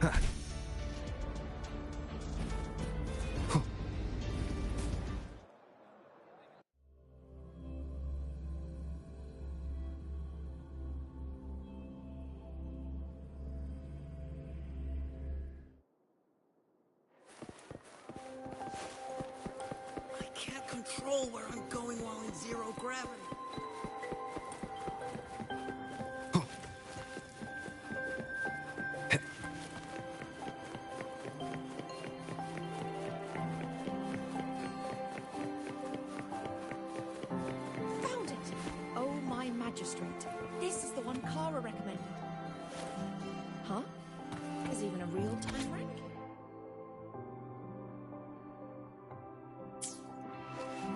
I can't control where I'm going while in zero gravity. Found it! Oh, my magistrate. This is the one Kara recommended. Huh? There's even a real-time rank?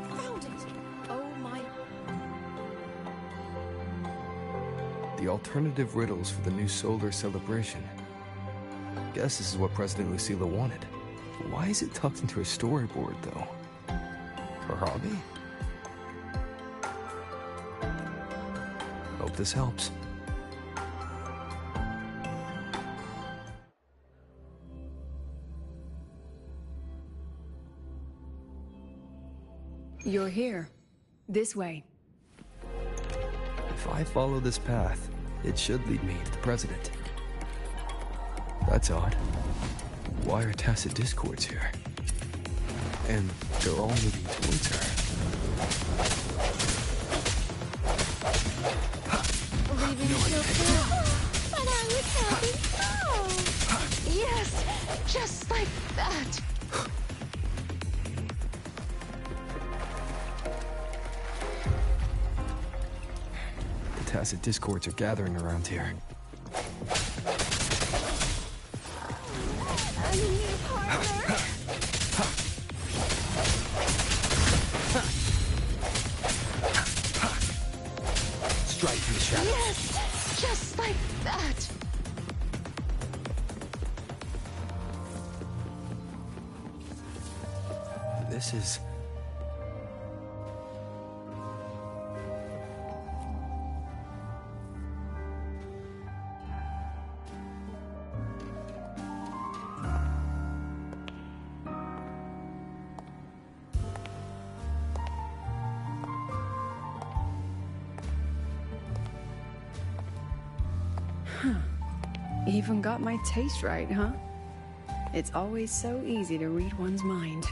Found it! Oh, my... The alternative riddles for the new solar celebration. Guess this is what President Lucilla wanted. Why is it tucked into her storyboard, though? Her hobby? Hope this helps. You're here. This way. If I follow this path, it should lead me to the president. That's odd. Why are tacit discords here? And they're all moving towards her. Leaving so fast. But I was having fun. Yes, just like that. The tacit discords are gathering around here. I need a partner. Strike from the shadows. Yes, just like that. This is... Even got my taste right, huh? It's always so easy to read one's mind.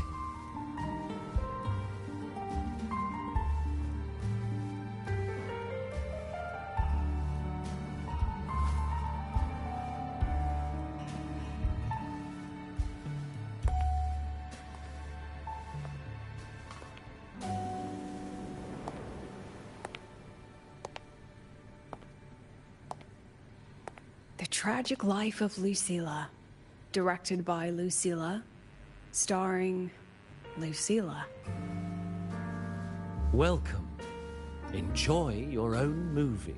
The Tragic Life of Lucilla. Directed by Lucilla. Starring Lucilla. Welcome. Enjoy your own movie.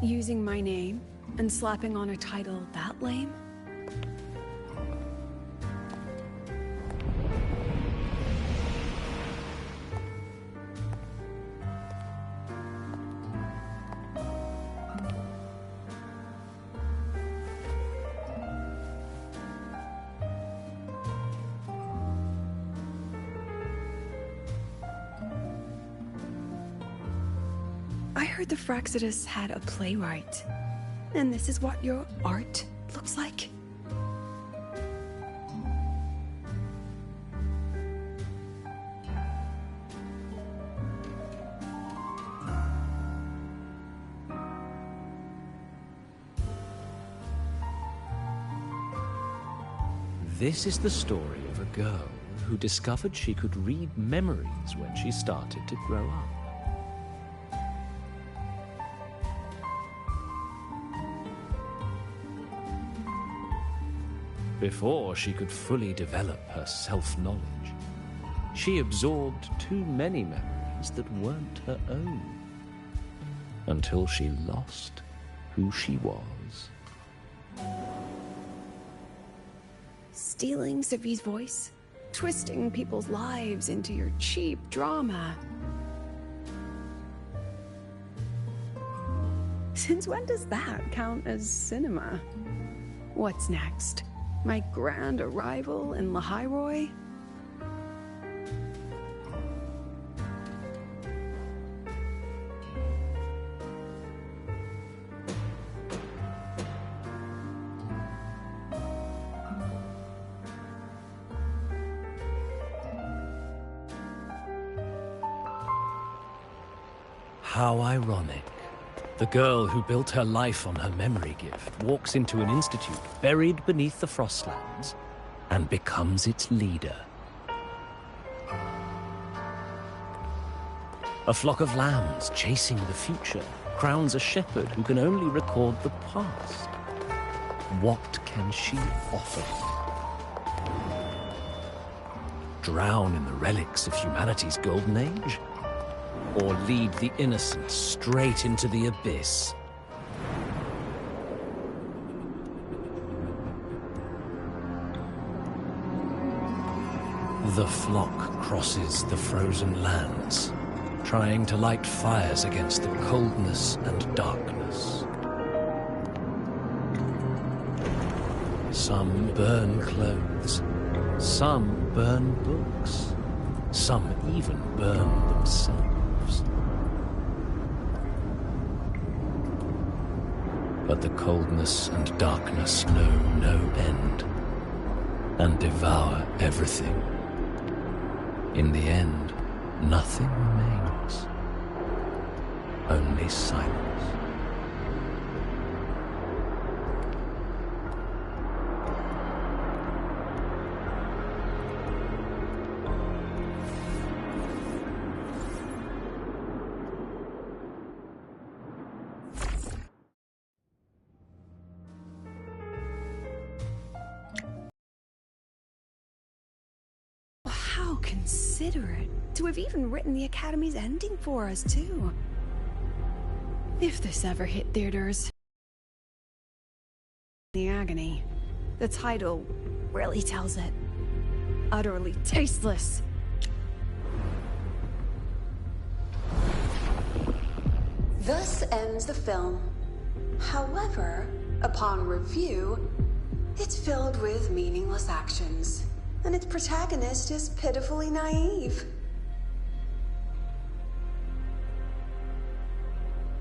Using my name and slapping on a title that lame? I heard the Fraxidus had a playwright. And this is what your art looks like? This is the story of a girl who discovered she could read memories when she started to grow up. Before she could fully develop her self-knowledge, she absorbed too many memories that weren't her own, until she lost who she was. Stealing Savi's voice? Twisting people's lives into your cheap drama? Since when does that count as cinema? What's next? My grand arrival in Lahiroi? How ironic. The girl who built her life on her memory gift walks into an institute buried beneath the Frostlands and becomes its leader. A flock of lambs chasing the future crowns a shepherd who can only record the past. What can she offer? Drown in the relics of humanity's golden age? Or lead the innocent straight into the abyss? The flock crosses the frozen lands, trying to light fires against the coldness and darkness. Some burn clothes, some burn books, some even burn themselves. But the coldness and darkness know no end, and devour everything. In the end, nothing remains, only silence. How considerate to have even written the Academy's ending for us, too. If this ever hit theaters. The agony. The title really tells it. Utterly tasteless. Thus ends the film. However, upon review, it's filled with meaningless actions, and its protagonist is pitifully naive.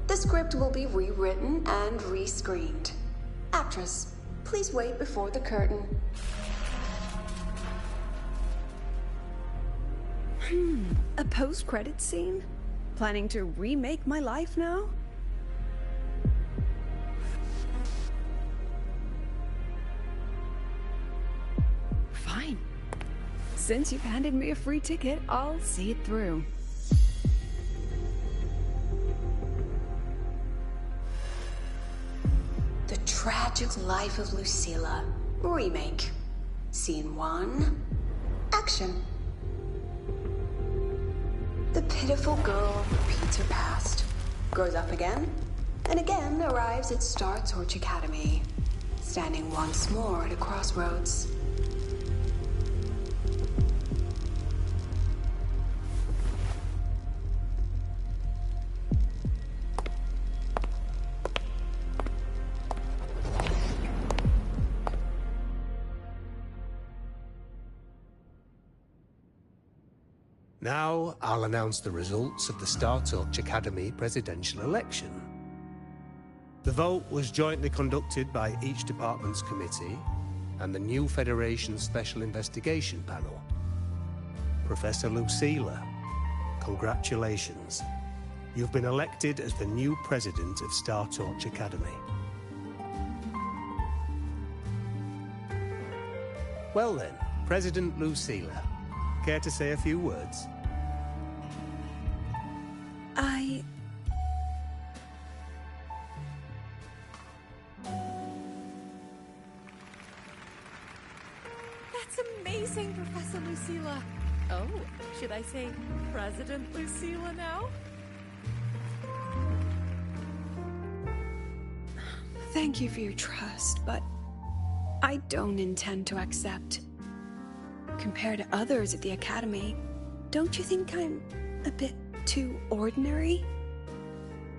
The script will be rewritten and rescreened. Actress, please wait before the curtain. A post-credits scene? Planning to remake my life now? Fine. Since you've handed me a free ticket, I'll see it through. The Tragic Life of Lucilla. Remake. Scene 1. Action. The pitiful girl repeats her past, grows up again, and again arrives at Star Torch Academy, standing once more at a crossroads. Now, I'll announce the results of the Star Torch Academy presidential election. The vote was jointly conducted by each department's committee and the new Federation's Special Investigation Panel. Professor Lucilla, congratulations. You've been elected as the new president of Star Torch Academy. Well then, President Lucilla, care to say a few words? That's amazing, Professor Lucilla. Oh, should I say President Lucilla now? Thank you for your trust, but I don't intend to accept. Compared to others at the Academy, don't you think I'm a bit too ordinary?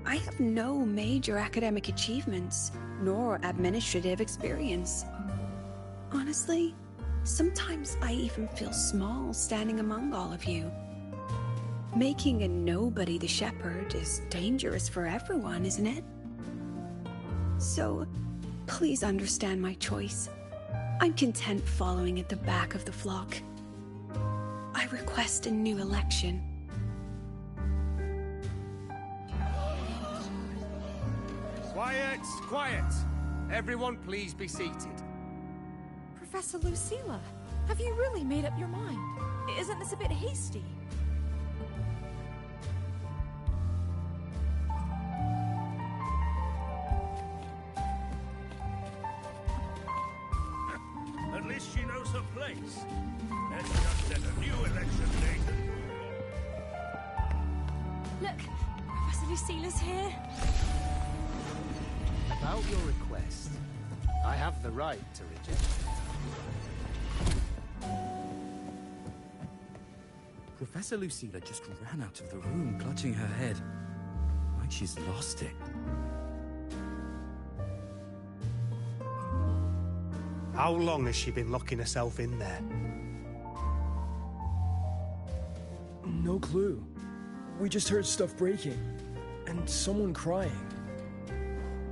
I have no major academic achievements, nor administrative experience. Honestly, sometimes I even feel small standing among all of you. Making a nobody the shepherd is dangerous for everyone, isn't it? So, please understand my choice. I'm content following at the back of the flock. I request a new election. Quiet, quiet. Everyone please be seated. Professor Lucilla, have you really made up your mind? Isn't this a bit hasty? At least she knows her place. Let's just set a new election date. Look, Professor Lucilla's here. About your request, I have the right to reject it. Professor Lucilla just ran out of the room, clutching her head. Like she's lost it. How long has she been locking herself in there? No clue. We just heard stuff breaking. And someone crying.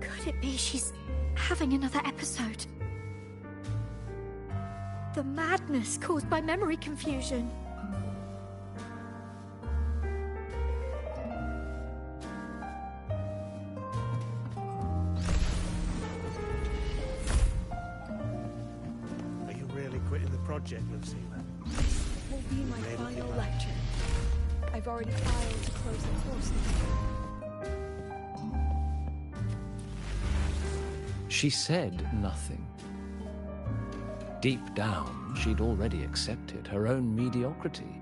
Could it be she's having another episode? The madness caused by memory confusion. Are you really quitting the project, Lucilla? It will be my final lecture. I've already filed to close the course now. She said nothing. Deep down, she'd already accepted her own mediocrity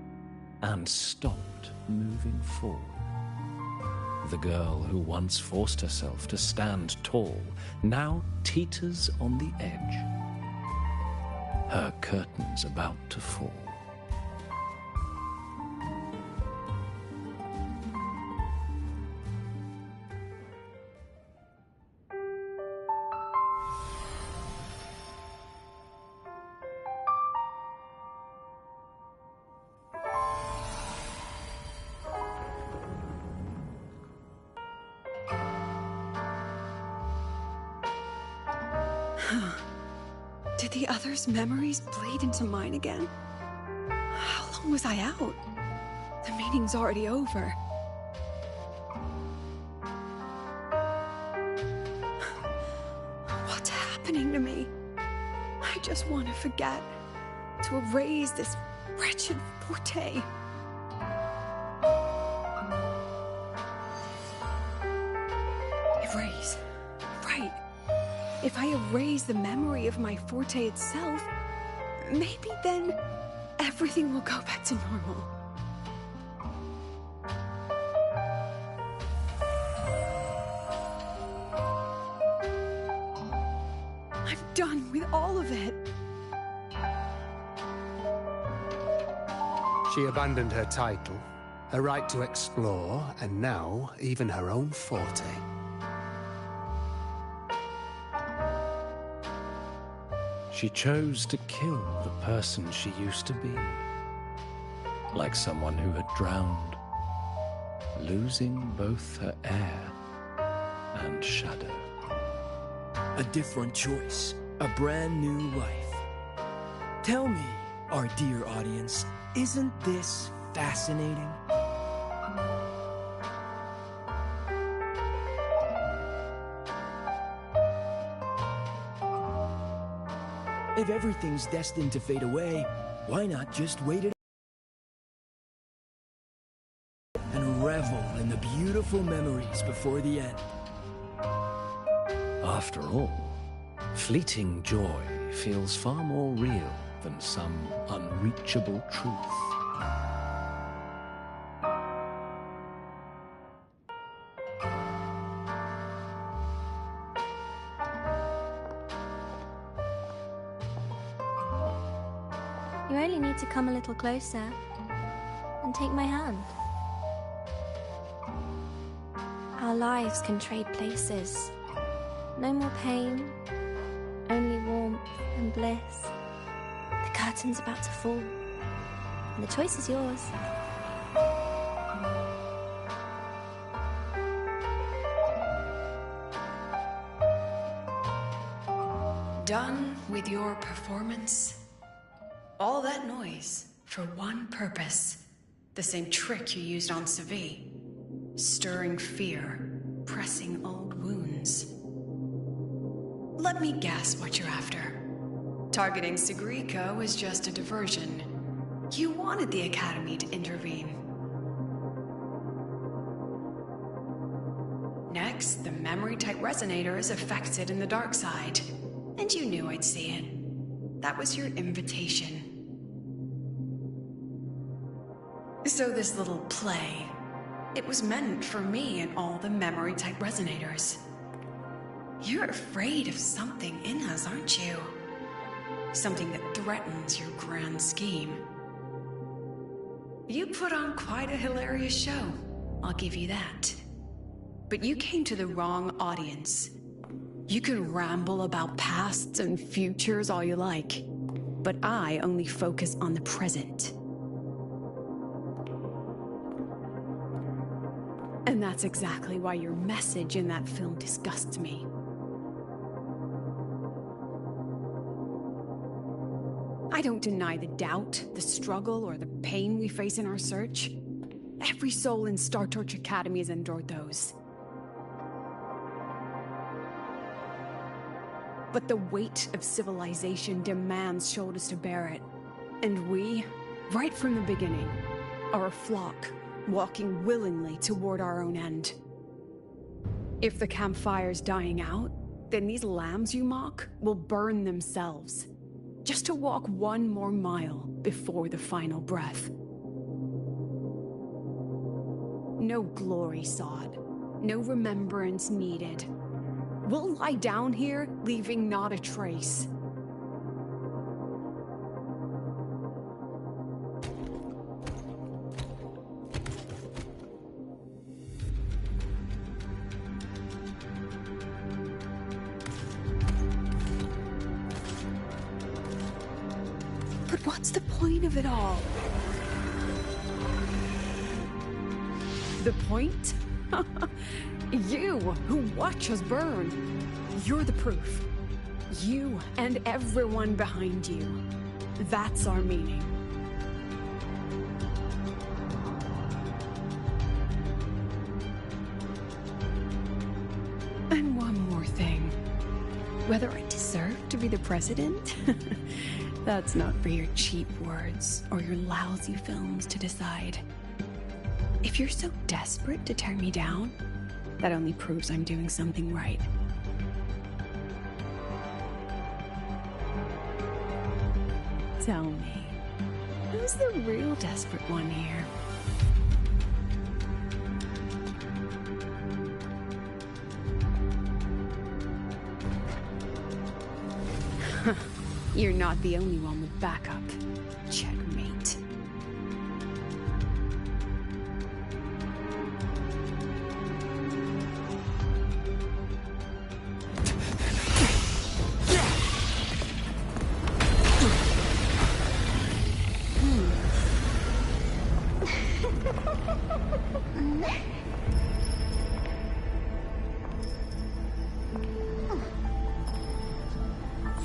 and stopped moving forward. The girl who once forced herself to stand tall now teeters on the edge. Her curtains about to fall. Did the others' memories bleed into mine again? How long was I out? The meeting's already over. What's happening to me? I just want to forget. To erase this wretched forte. Erase. Right. If I erase the memory of my forte itself, maybe then everything will go back to normal. I'm done with all of it. She abandoned her title, her right to explore, and now even her own forte. She chose to kill the person she used to be. Like someone who had drowned, losing both her air and shadow. A different choice. A brand new life. Tell me, our dear audience, isn't this fascinating? If everything's destined to fade away, why not just wait it and revel in the beautiful memories before the end? After all, fleeting joy feels far more real than some unreachable truth. You only need to come a little closer and take my hand. Our lives can trade places. No more pain, only warmth and bliss. The curtain's about to fall, and the choice is yours. Done with your performance? All that noise for one purpose. The same trick you used on Segue. Stirring fear, pressing old wounds. Let me guess what you're after. Targeting Segue was just a diversion. You wanted the Academy to intervene. Next, the memory-type resonator is affected in the dark side. And you knew I'd see it. That was your invitation. So this little play, it was meant for me and all the memory-type resonators. You're afraid of something in us, aren't you? Something that threatens your grand scheme. You put on quite a hilarious show, I'll give you that. But you came to the wrong audience. You can ramble about pasts and futures all you like, but I only focus on the present. And that's exactly why your message in that film disgusts me. I don't deny the doubt, the struggle, or the pain we face in our search. Every soul in Star Torch Academy has endured those. But the weight of civilization demands shoulders to bear it. And we, right from the beginning, are a flock, walking willingly toward our own end. If the campfire's dying out, then these lambs you mock will burn themselves, just to walk one more mile before the final breath. No glory sought, no remembrance needed. We'll lie down here, leaving not a trace. But what's the point of it all? The point? You, who watch us burn. You're the proof. You and everyone behind you. That's our meaning. And one more thing. Whether I deserve to be the president? That's not for your cheap words or your lousy films to decide. If you're so desperate to tear me down, that only proves I'm doing something right. Tell me, who's the real desperate one here? You're not the only one with backup. Checkmate.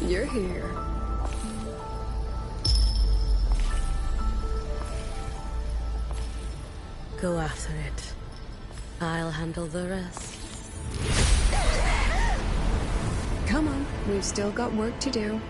You're here. Go after it. I'll handle the rest. Come on, we've still got work to do.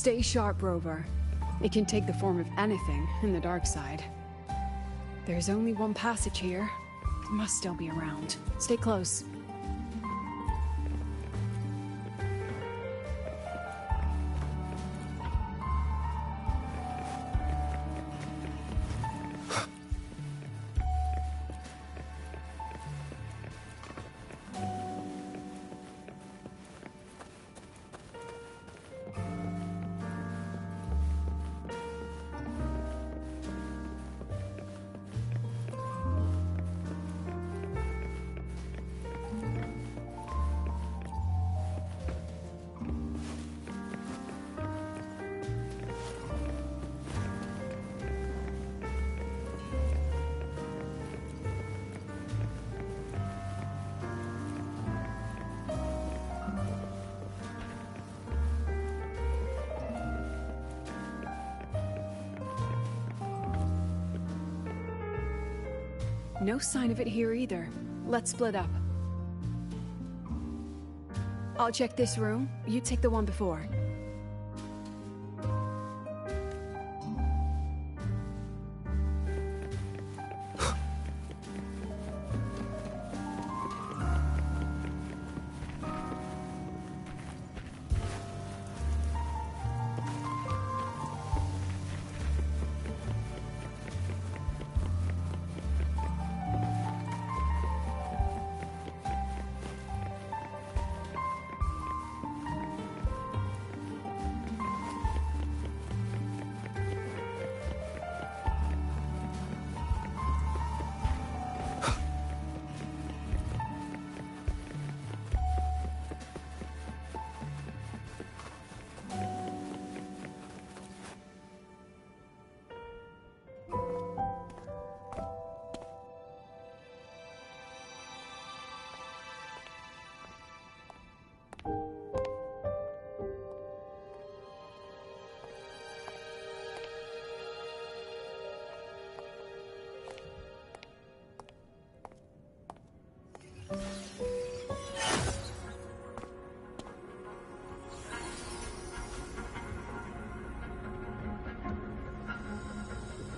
Stay sharp, Rover. It can take the form of anything in the dark side. There's only one passage here. It must still be around. Stay close. No sign of it here either. Let's split up. I'll check this room. You take the one before.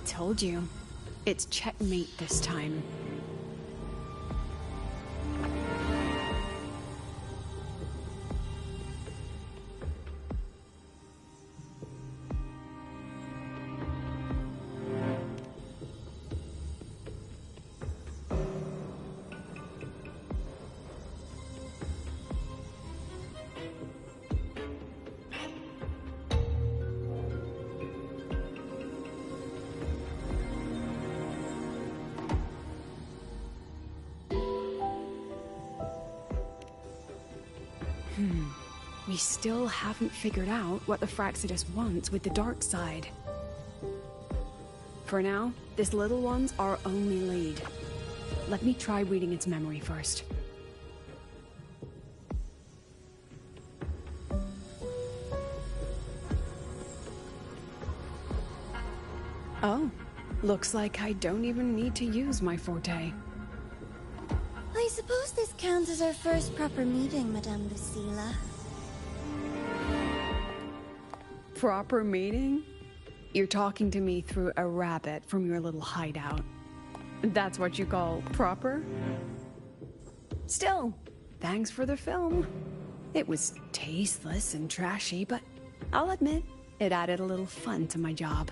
Told you. It's checkmate this time. We still haven't figured out what the Fraxidus wants with the dark side. For now, this little one's our only lead. Let me try reading its memory first. Oh, looks like I don't even need to use my forte. I suppose this counts as our first proper meeting, Madame Lucilla. Proper meeting? You're talking to me through a rabbit from your little hideout. That's what you call proper? Still, thanks for the film. It was tasteless and trashy, but I'll admit, it added a little fun to my job.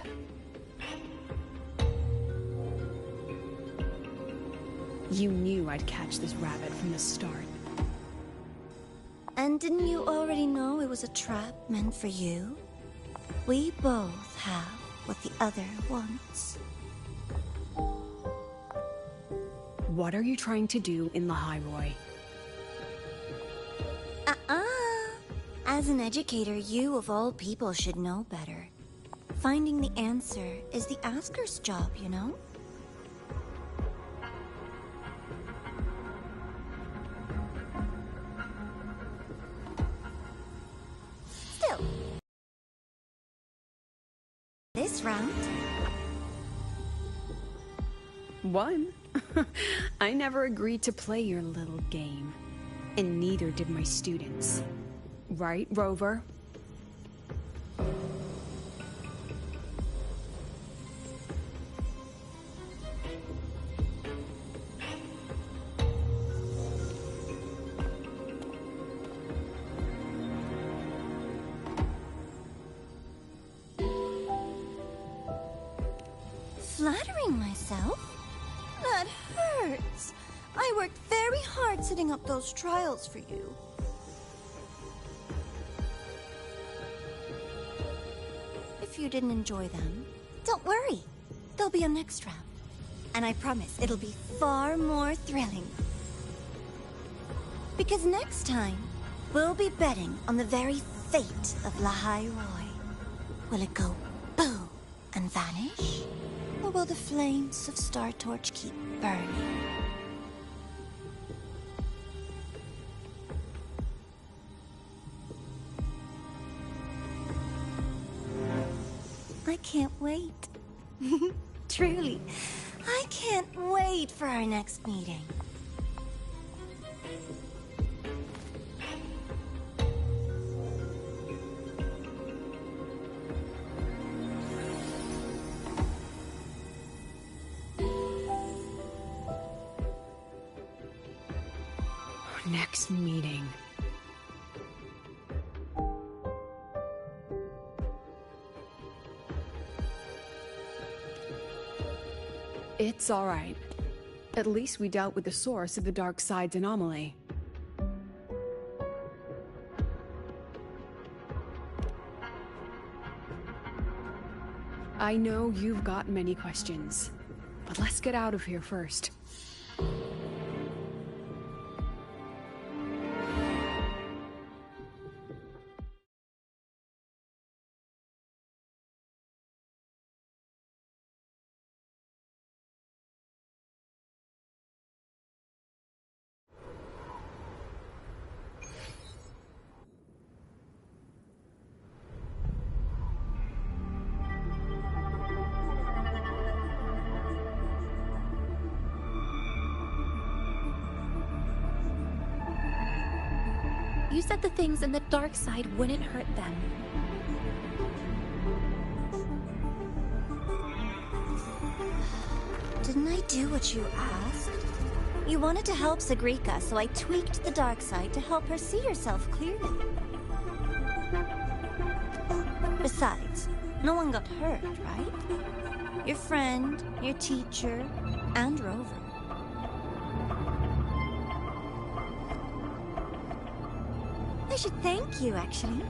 You knew I'd catch this rabbit from the start. And didn't you already know it was a trap meant for you? We both have what the other wants. What are you trying to do in the Highroy? As an educator, you of all people should know better. Finding the answer is the asker's job, you know? Still. This round. One? I never agreed to play your little game. And neither did my students. Right, Rover? flattering myself? That hurts. I worked very hard setting up those trials for you. If you didn't enjoy them, don't worry. There'll be a next round. And I promise it'll be far more thrilling. Because next time, we'll be betting on the very fate of Lahai Roy. Will it go boom and vanish? Or will the flames of Star Torch keep burning? I can't wait. Truly, I can't wait for our next meeting. Next meeting. It's all right. At least we dealt with the source of the dark side's anomaly. I know you've got many questions, but let's get out of here first. You said the things in the dark side wouldn't hurt them. Didn't I do what you asked? You wanted to help Sagrika, so I tweaked the dark side to help her see herself clearly. Besides, no one got hurt, right? Your friend, your teacher, and Rover. I should thank you, actually.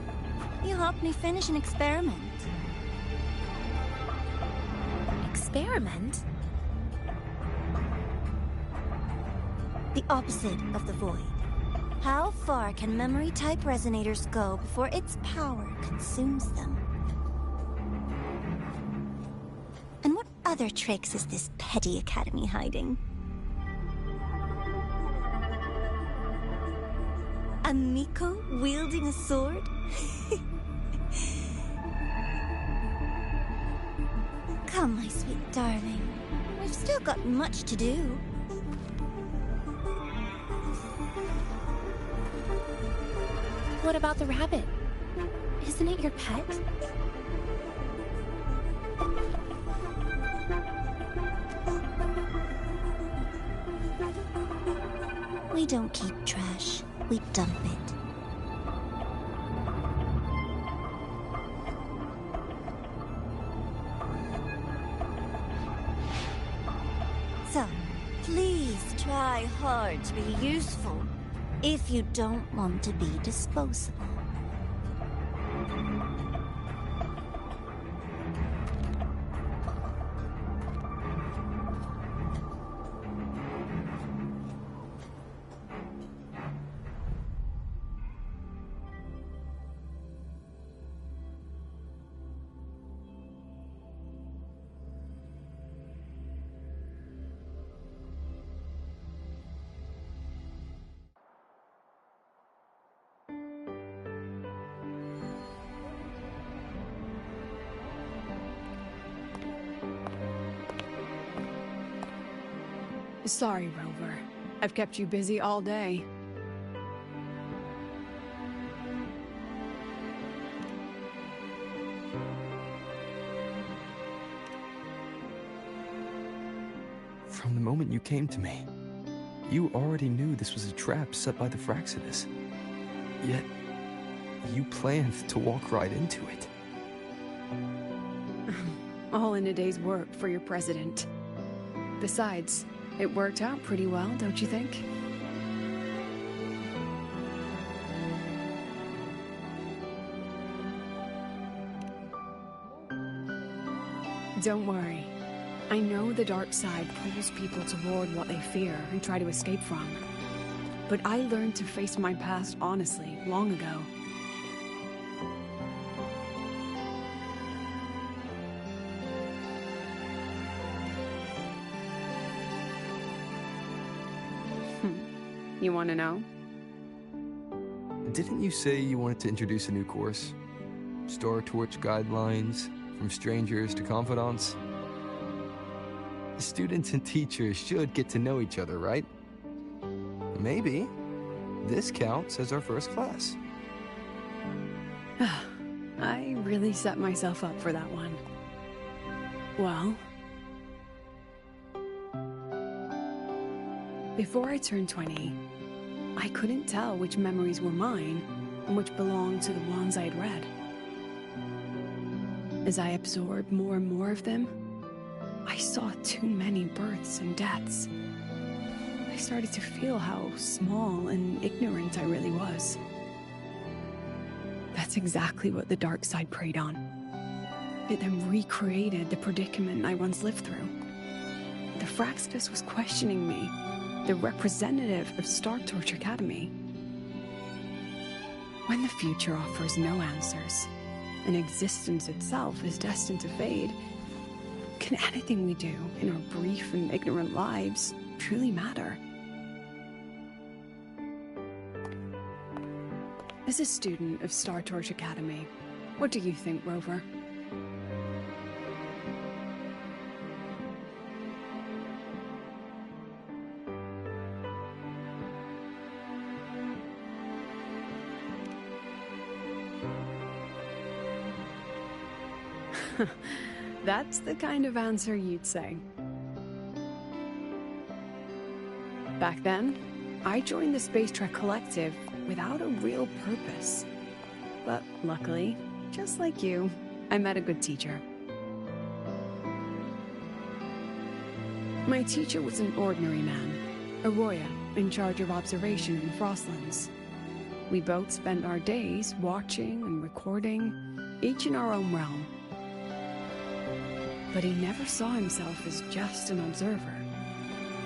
You helped me finish an experiment. Experiment? The opposite of the void. How far can memory-type resonators go before its power consumes them? And what other tricks is this petty academy hiding? A Miko wielding a sword? Come, my sweet darling. We've still got much to do. What about the rabbit? Isn't it your pet? We don't keep trash. We dump it. So, please try hard to be useful if you don't want to be disposable. Sorry, Rover. I've kept you busy all day. From the moment you came to me, you already knew this was a trap set by the Fraxinus. Yet, you planned to walk right into it. All in a day's work for your president. Besides, it worked out pretty well, don't you think? Don't worry. I know the dark side pulls people toward what they fear and try to escape from. But I learned to face my past honestly long ago. You want to know? Didn't you say you wanted to introduce a new course? Star Torch guidelines, from strangers to confidants? Students and teachers should get to know each other, right? Maybe this counts as our first class. I really set myself up for that one. Well, before I turned 20, I couldn't tell which memories were mine and which belonged to the ones I had read. As I absorbed more and more of them, I saw too many births and deaths. I started to feel how small and ignorant I really was. That's exactly what the dark side preyed on. It then recreated the predicament I once lived through. The Fraxidus was questioning me, the representative of Star Torch Academy. When the future offers no answers, and existence itself is destined to fade, can anything we do in our brief and ignorant lives truly matter? As a student of Star Torch Academy, what do you think, Rover? That's the kind of answer you'd say. Back then, I joined the Space Trek Collective without a real purpose. But luckily, just like you, I met a good teacher. My teacher was an ordinary man, Arroya, in charge of observation in Frostlands. We both spent our days watching and recording, each in our own realm. But he never saw himself as just an observer.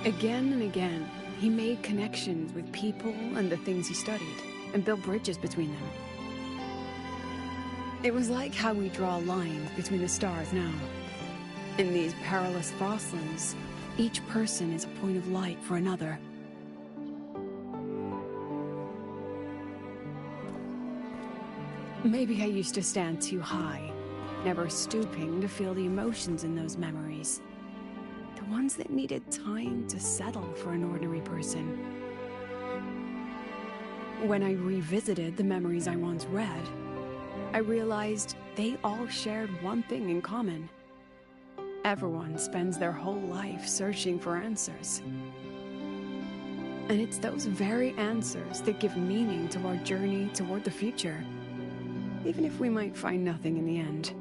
Again and again, he made connections with people and the things he studied, and built bridges between them. It was like how we draw lines between the stars now. In these perilous Frostlands, each person is a point of light for another. Maybe I used to stand too high, never stooping to feel the emotions in those memories. The ones that needed time to settle for an ordinary person. When I revisited the memories I once read, I realized they all shared one thing in common. Everyone spends their whole life searching for answers. And it's those very answers that give meaning to our journey toward the future, even if we might find nothing in the end.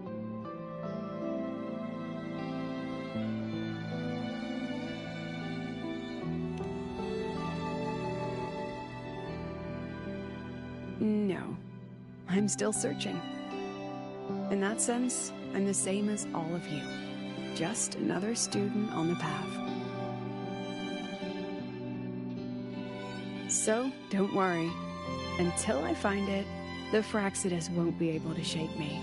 No, I'm still searching. In that sense, I'm the same as all of you. Just another student on the path. So, don't worry. Until I find it, the Fraxidus won't be able to shake me.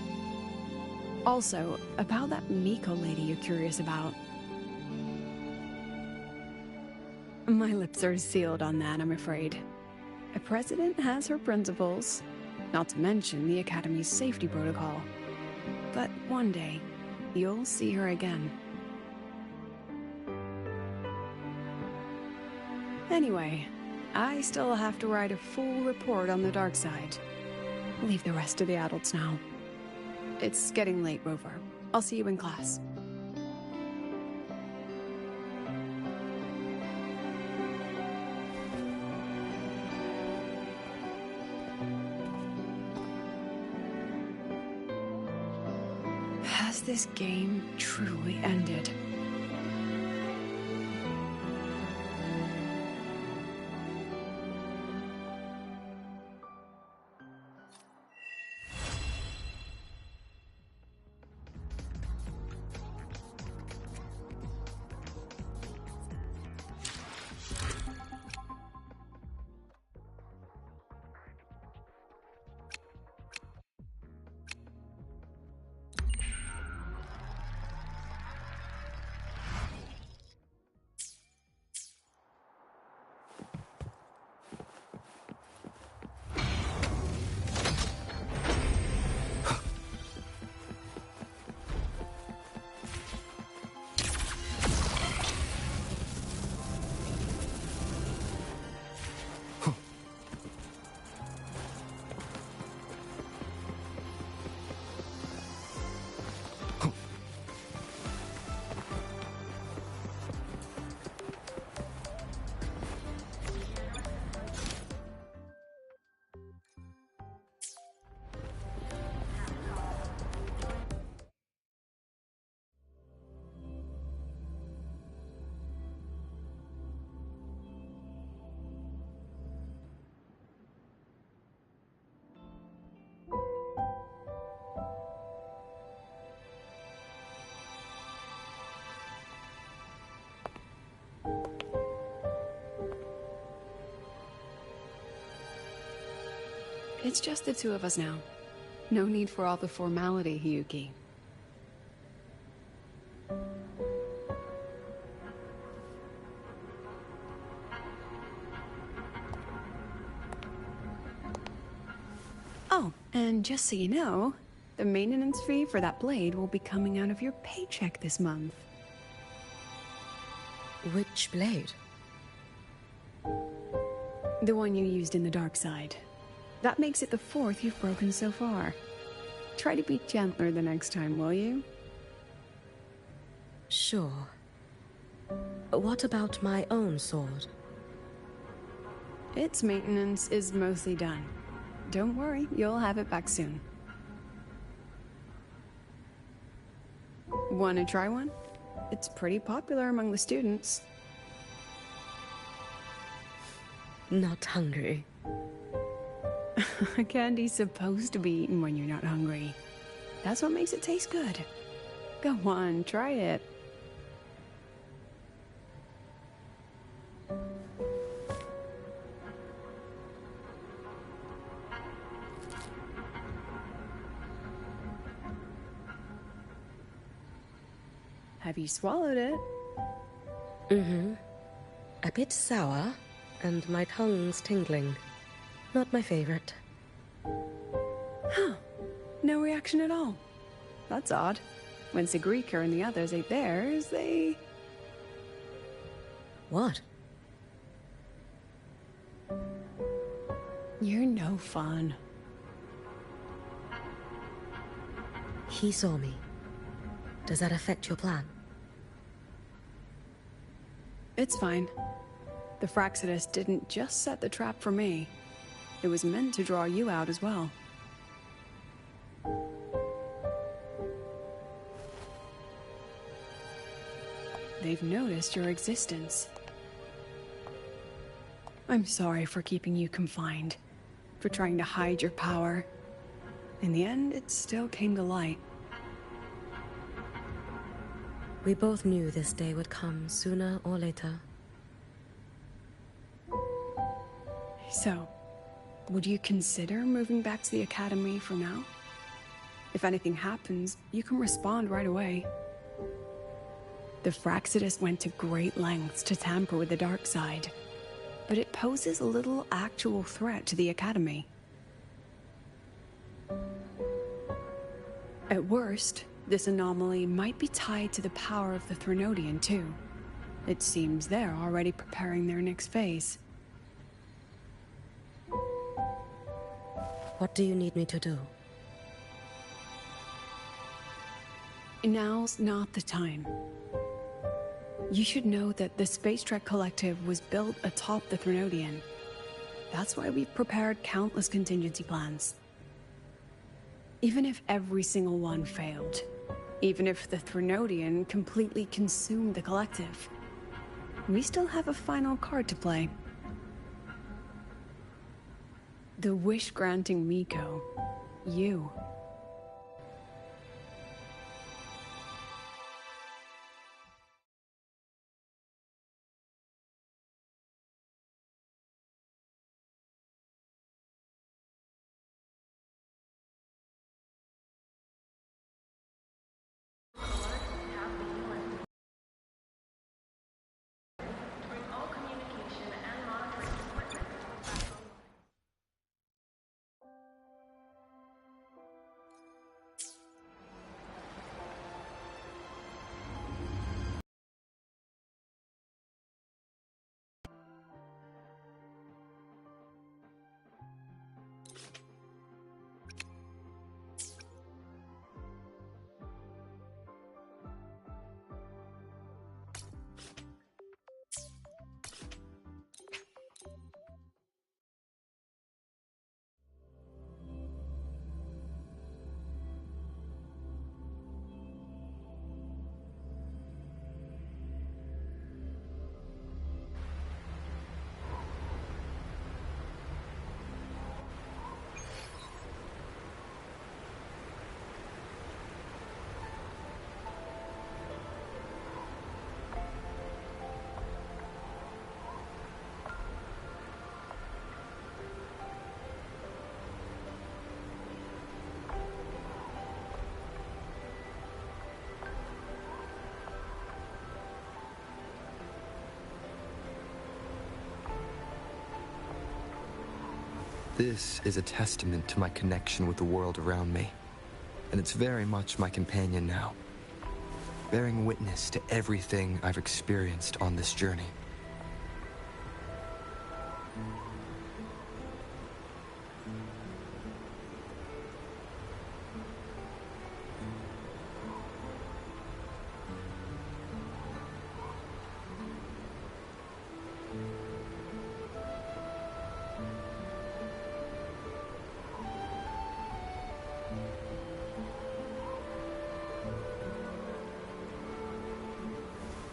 Also, about that Miko lady you're curious about. My lips are sealed on that, I'm afraid. A president has her principles, not to mention the Academy's safety protocol. But one day, you'll see her again. Anyway, I still have to write a full report on the dark side. Leave the rest to the adults now. It's getting late, Rover. I'll see you in class. As this game truly ended. It's just the two of us now. No need for all the formality, Hyuki. Oh, and just so you know, the maintenance fee for that blade will be coming out of your paycheck this month. Which blade? The one you used in the dark side. That makes it the 4th you've broken so far. Try to be gentler the next time, will you? Sure. What about my own sword? Its maintenance is mostly done. Don't worry, you'll have it back soon. Wanna try one? It's pretty popular among the students. Not hungry. Candy's supposed to be eaten when you're not hungry. That's what makes it taste good. Go on, try it. Have you swallowed it? Mm-hmm. A bit sour, and my tongue's tingling. Not my favorite. Huh. No reaction at all. That's odd. When Segue and the others ate theirs, they... What? You're no fun. He saw me. Does that affect your plan? It's fine. The Fraxidus didn't just set the trap for me. It was meant to draw you out as well. They've noticed your existence. I'm sorry for keeping you confined, for trying to hide your power. In the end, it still came to light. We both knew this day would come sooner or later. So, would you consider moving back to the academy for now? If anything happens, you can respond right away. The Fraxidus went to great lengths to tamper with the dark side, but it poses a little actual threat to the academy. At worst, this anomaly might be tied to the power of the Threnodian too. It seems they're already preparing their next phase. What do you need me to do? Now's not the time. You should know that the Space Trek Collective was built atop the Threnodian. That's why we've prepared countless contingency plans. Even if every single one failed, Even if the Threnodian completely consumed the collective, we still have a final card to play. The wish-granting Miko. You. This is a testament to my connection with the world around me, and it's very much my companion now, bearing witness to everything I've experienced on this journey.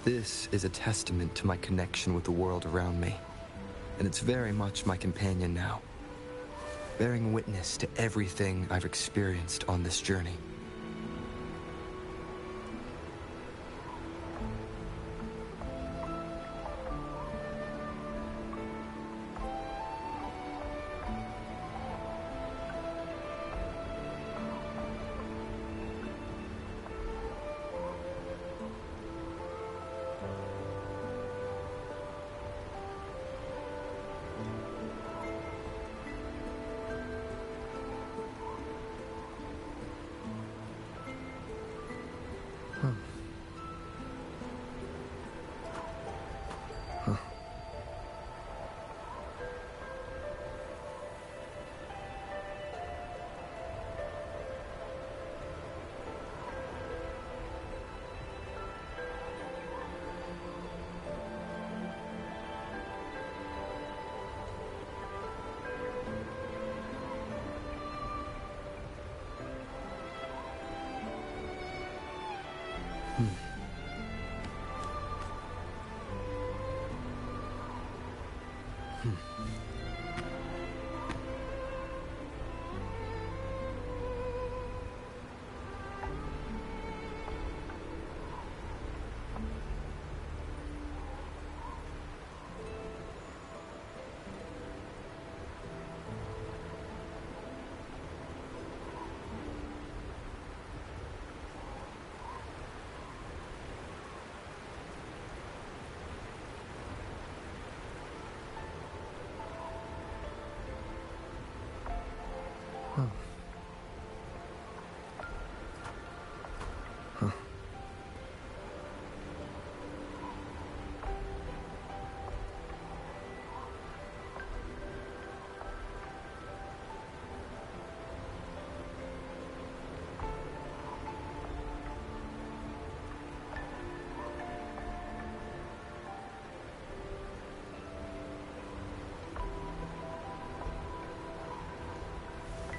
This is a testament to my connection with the world around me, and it's very much my companion now, bearing witness to everything I've experienced on this journey.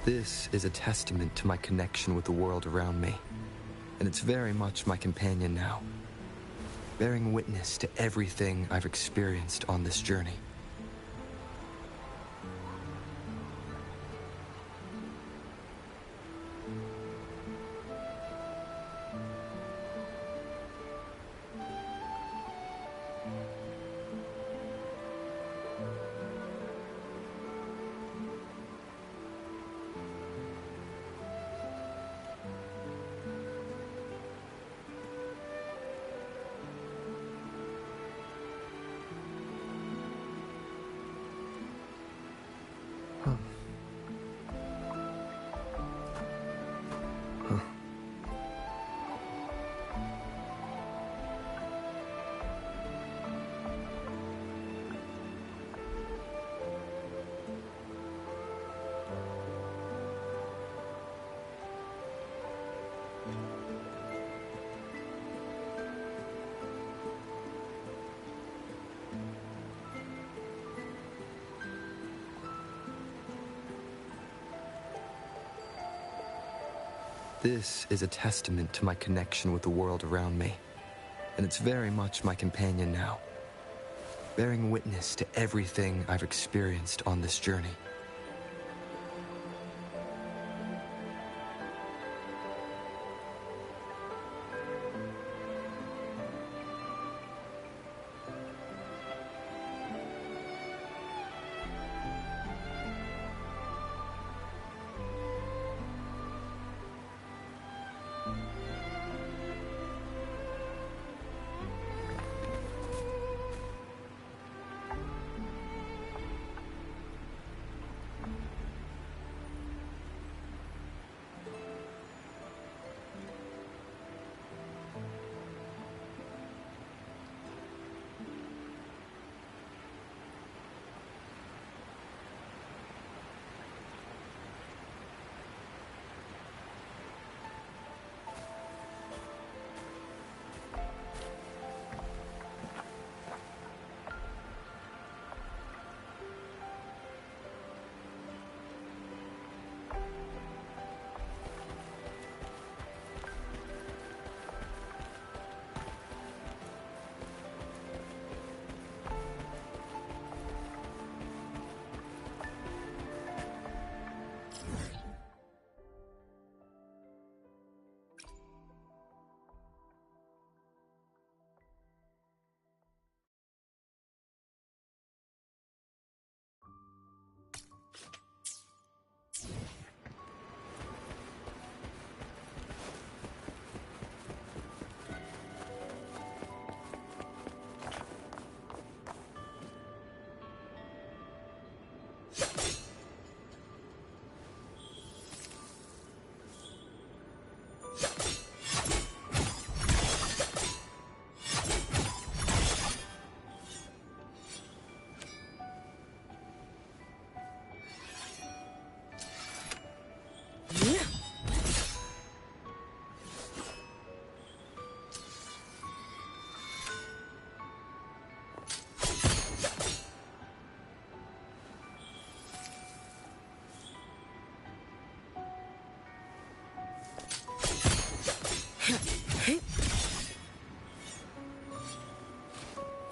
This is a testament to my connection with the world around me, and it's very much my companion now, bearing witness to everything I've experienced on this journey. This is a testament to my connection with the world around me, and it's very much my companion now, bearing witness to everything I've experienced on this journey.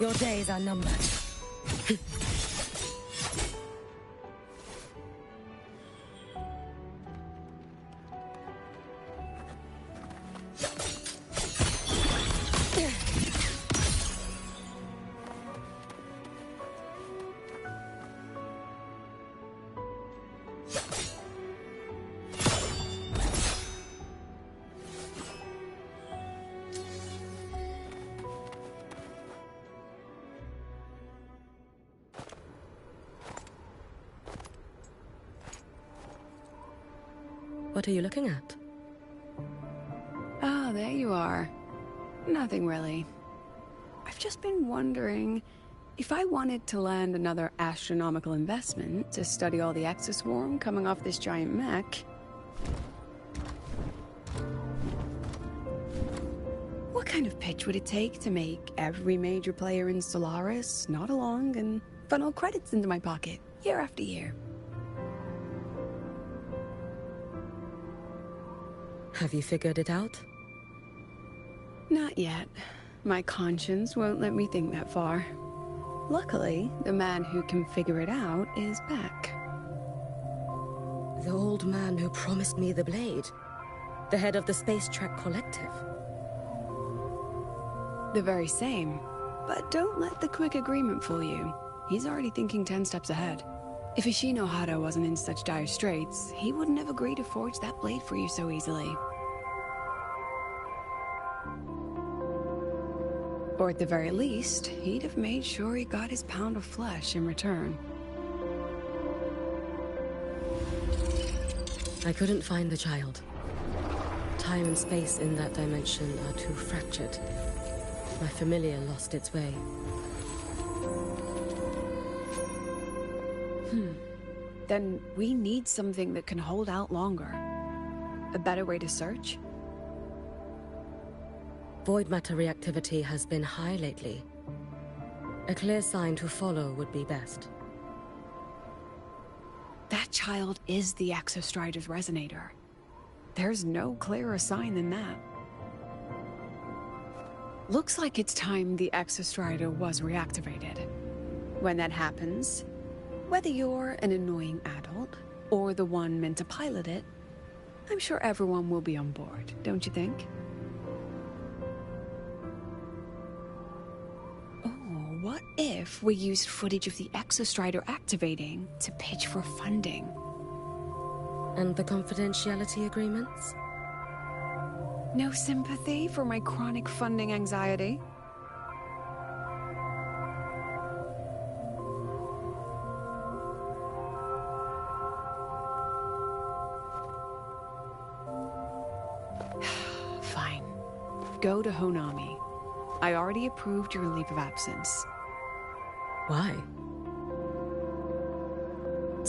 Your days are numbered. What are you looking at? Ah, there you are. Nothing really. I've just been wondering if I wanted to land another astronomical investment to study all the exoswarm coming off this giant mech. What kind of pitch would it take to make every major player in Solaris nod along and funnel credits into my pocket year after year? Have you figured it out? Not yet. My conscience won't let me think that far. Luckily, the man who can figure it out is back. The old man who promised me the blade. The head of the Space Trek Collective. The very same. But don't let the quick agreement fool you. He's already thinking 10 steps ahead. If Ishino Hado wasn't in such dire straits, he wouldn't have agreed to forge that blade for you so easily. Or at the very least, he'd have made sure he got his pound of flesh in return. I couldn't find the child. Time and space in that dimension are too fractured. My familiar lost its way. Then we need something that can hold out longer. A better way to search? Void matter reactivity has been high lately. A clear sign to follow would be best. That child is the Exostrider's resonator. There's no clearer sign than that. Looks like it's time the Exostrider was reactivated. When that happens, whether you're an annoying adult or the one meant to pilot it, I'm sure everyone will be on board, don't you think? Oh, what if we used footage of the Exostrider activating to pitch for funding? And the confidentiality agreements? No sympathy for my chronic funding anxiety? Fine. Go to Honami. I already approved your leave of absence. Why?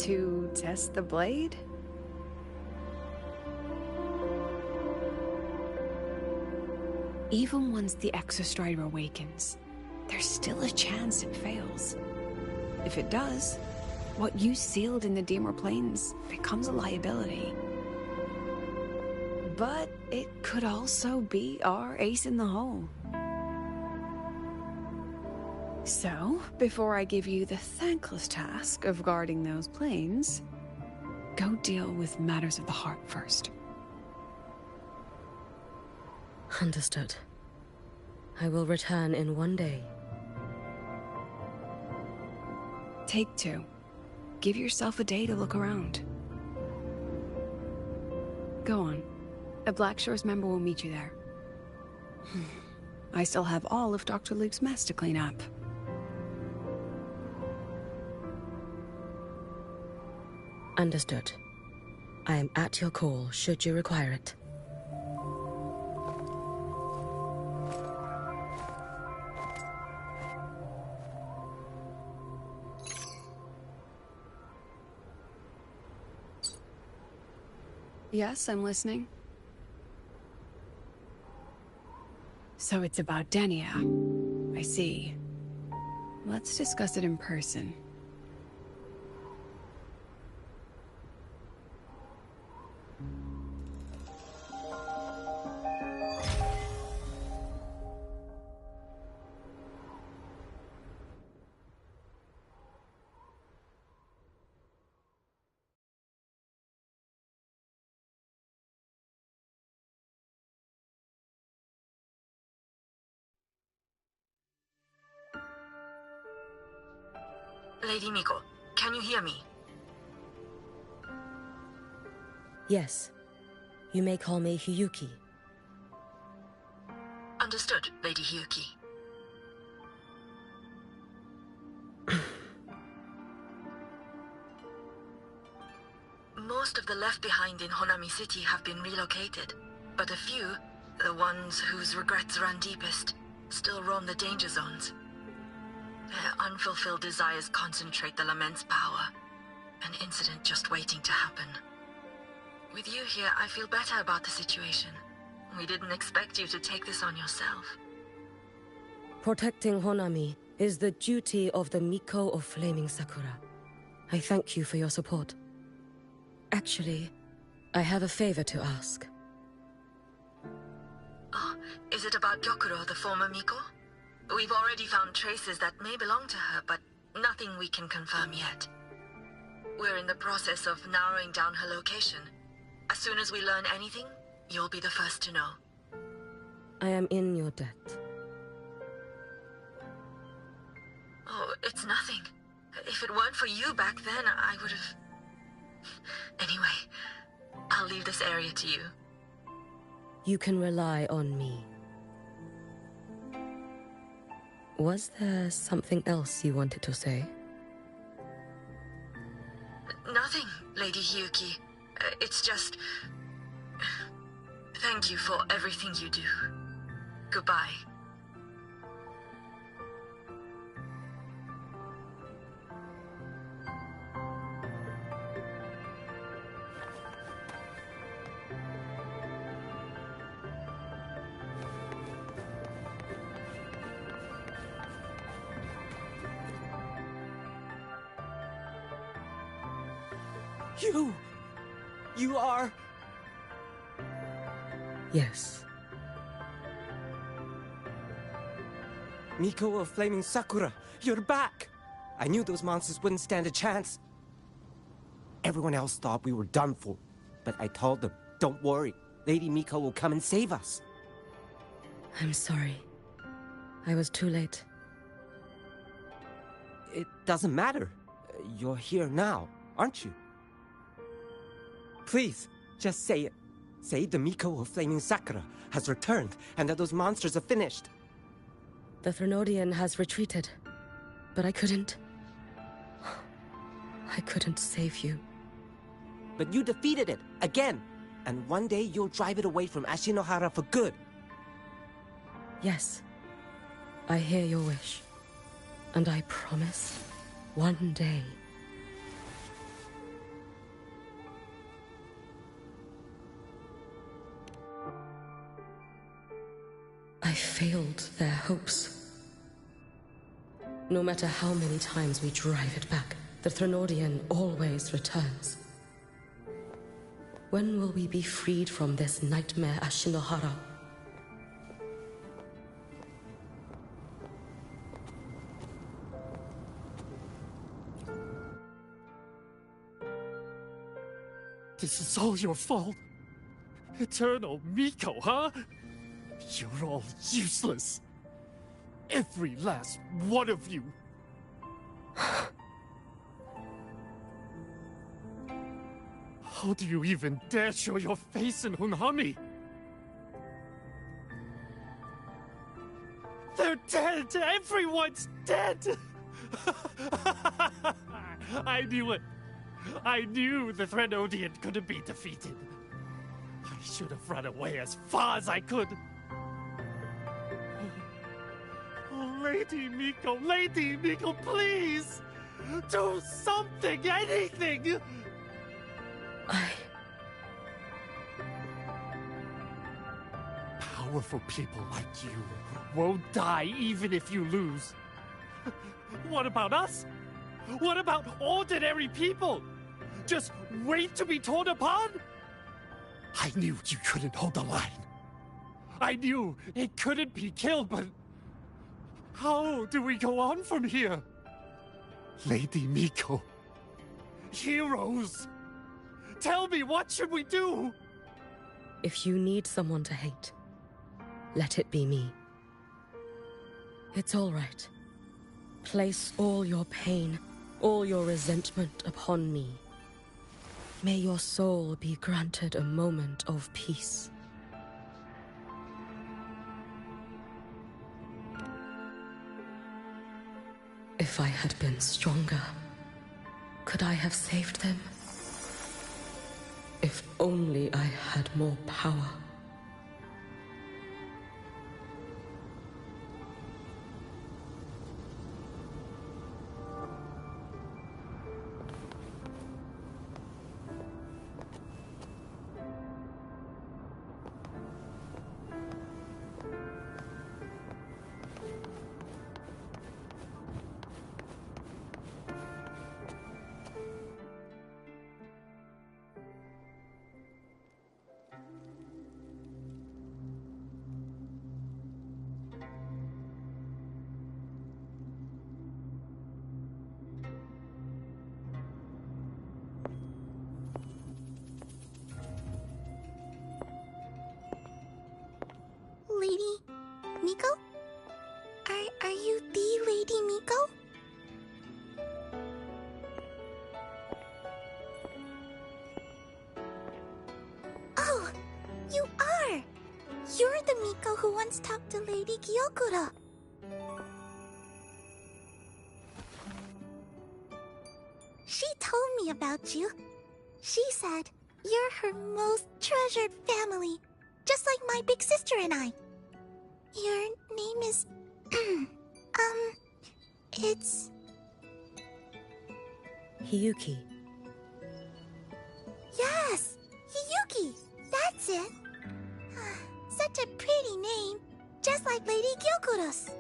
To test the blade? Even once the Exostrider awakens, there's still a chance it fails. If it does, what you sealed in the Dimmer Plains becomes a liability. But it could also be our ace in the hole. So, before I give you the thankless task of guarding those planes, go deal with matters of the heart first. Understood. I will return in 1 day. Take 2. Give yourself a day to look around. Go on. A Black Shores member will meet you there. I still have all of Dr. Luke's mess to clean up. Understood. I am at your call should you require it. Yes, I'm listening. So it's about Denia. I see. Let's discuss it in person. Lady Miko, can you hear me? Yes. You may call me Hiyuki. Understood, Lady Hiyuki. Most of the left behind in Honami City have been relocated, but a few, the ones whose regrets run deepest, still roam the danger zones. Their unfulfilled desires concentrate the Lament's power. An incident just waiting to happen. With you here, I feel better about the situation. We didn't expect you to take this on yourself. Protecting Honami is the duty of the Miko of Flaming Sakura. I thank you for your support. Actually, I have a favor to ask. Oh, is it about Gyokuro, the former Miko? We've already found traces that may belong to her, but nothing we can confirm yet. We're in the process of narrowing down her location. As soon as we learn anything, you'll be the first to know. I am in your debt. Oh, it's nothing. If it weren't for you back then, I would have... Anyway, I'll leave this area to you. You can rely on me. Was there something else you wanted to say? Nothing, Lady Hiyuki. It's just... Thank you for everything you do. Goodbye. You are... Yes. Miko of Flaming Sakura, you're back! I knew those monsters wouldn't stand a chance. Everyone else thought we were done for, but I told them, don't worry, Lady Miko will come and save us. I'm sorry. I was too late. It doesn't matter. You're here now, aren't you? Please, just say it. Say the Miko of Flaming Sakura has returned and that those monsters are finished. The Threnodian has retreated, but I couldn't save you. But you defeated it, again! And one day you'll drive it away from Ashinohara for good. Yes, I hear your wish. And I promise, one day... I failed their hopes. No matter how many times we drive it back, the Threnodian always returns. When will we be freed from this nightmare Ashinohara? This is all your fault. Eternal Miko, huh? You're all useless. Every last one of you. How do you even dare show your face in Hunhami? They're dead! Everyone's dead! I knew it. I knew the Threnodian couldn't be defeated. I should have run away as far as I could. Oh, Lady Miko, please! Do something, anything! Powerful people like you won't die even if you lose. What about us? What about ordinary people? Just wait to be torn apart? I knew you couldn't hold the line. I knew it couldn't be killed, but... how do we go on from here? Lady Miko. Heroes. Tell me, what should we do? If you need someone to hate, let it be me. It's all right. Place all your pain, all your resentment upon me. May your soul be granted a moment of peace. If I had been stronger, could I have saved them? If only I had more power. Miko who once talked to Lady Gyokura. She told me about you. She said you're her most treasured family, just like my big sister and I. Your name is... it's... Hiyuki. Yes! Hiyuki! That's it! Such a pretty name, just like Lady Gyokura's.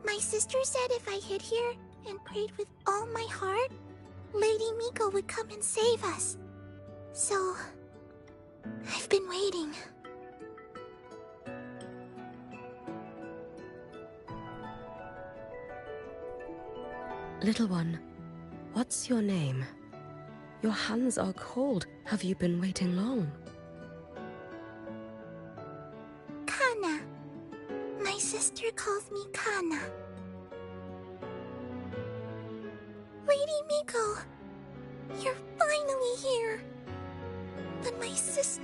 My sister said if I hid here and prayed with all my heart, Lady Miko would come and save us. So... I've been waiting. Little one, what's your name? Your hands are cold. Have you been waiting long? Kana. My sister calls me Kana. Lady Miko, you're finally here. But my sister...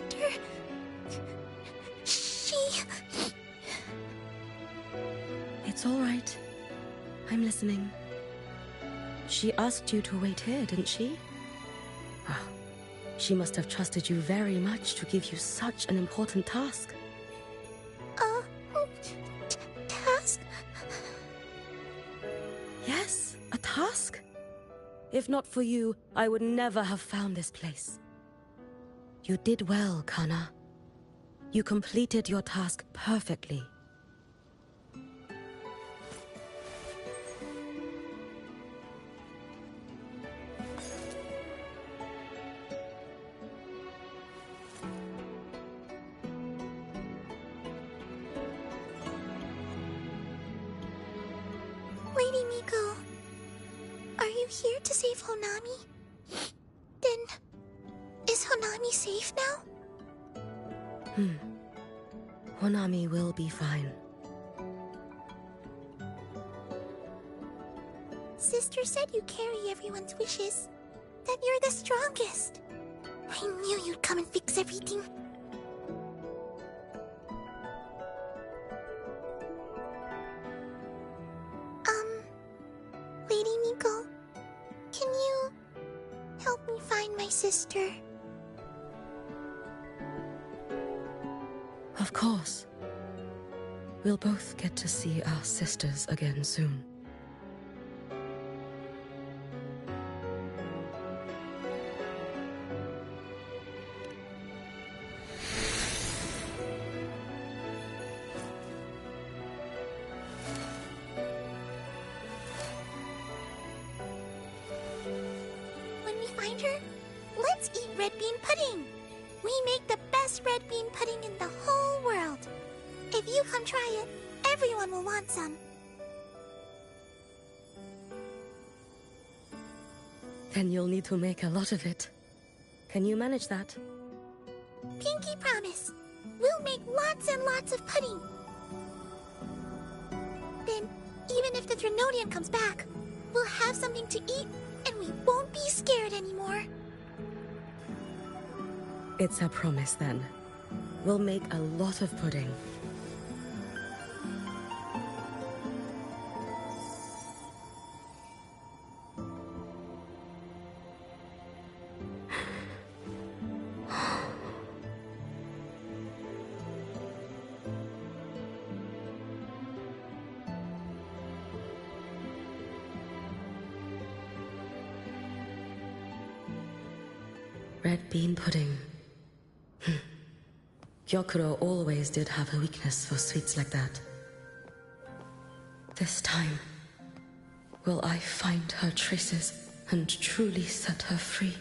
she... It's all right. I'm listening. She asked you to wait here, didn't she? Ah, she must have trusted you very much to give you such an important task. Task? Yes, a task. If not for you, I would never have found this place. You did well, Kana. You completed your task perfectly. Lady Miko, are you here to save Honami? Then, is Honami safe now? Honami will be fine. Sister said you carry everyone's wishes. That you're the strongest. I knew you'd come and fix everything. Lady Miko, can you help me find my sister? Of course. We'll both get to see our sisters again soon. When we find her, let's eat red bean pudding. We make the best red bean pudding in the whole world. If you come try it, everyone will want some. Then you'll need to make a lot of it. Can you manage that? Pinky promise. We'll make lots and lots of pudding. Then, even if the Drenodian comes back, we'll have something to eat and we won't be scared anymore. It's a promise then. We'll make a lot of pudding. Red bean pudding. Gyokuro always did have a weakness for sweets like that. This time, will I find her traces and truly set her free?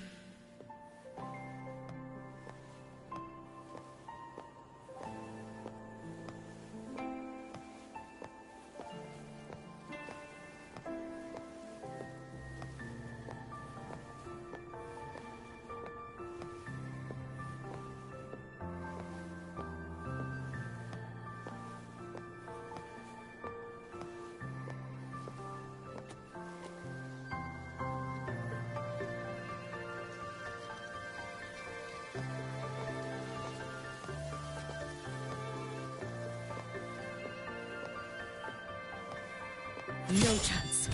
No chance.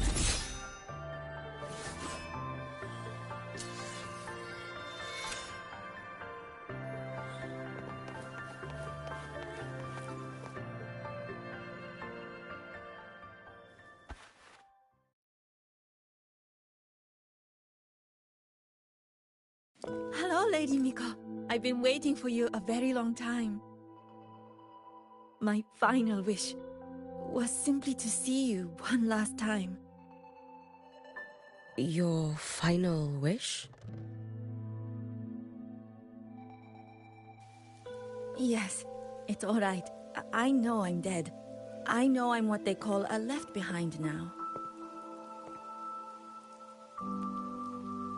Hello, Lady Miko. I've been waiting for you a very long time. My final wish was simply to see you one last time. Your final wish? Yes, it's all right. I know I'm dead. I know I'm what they call a left behind now.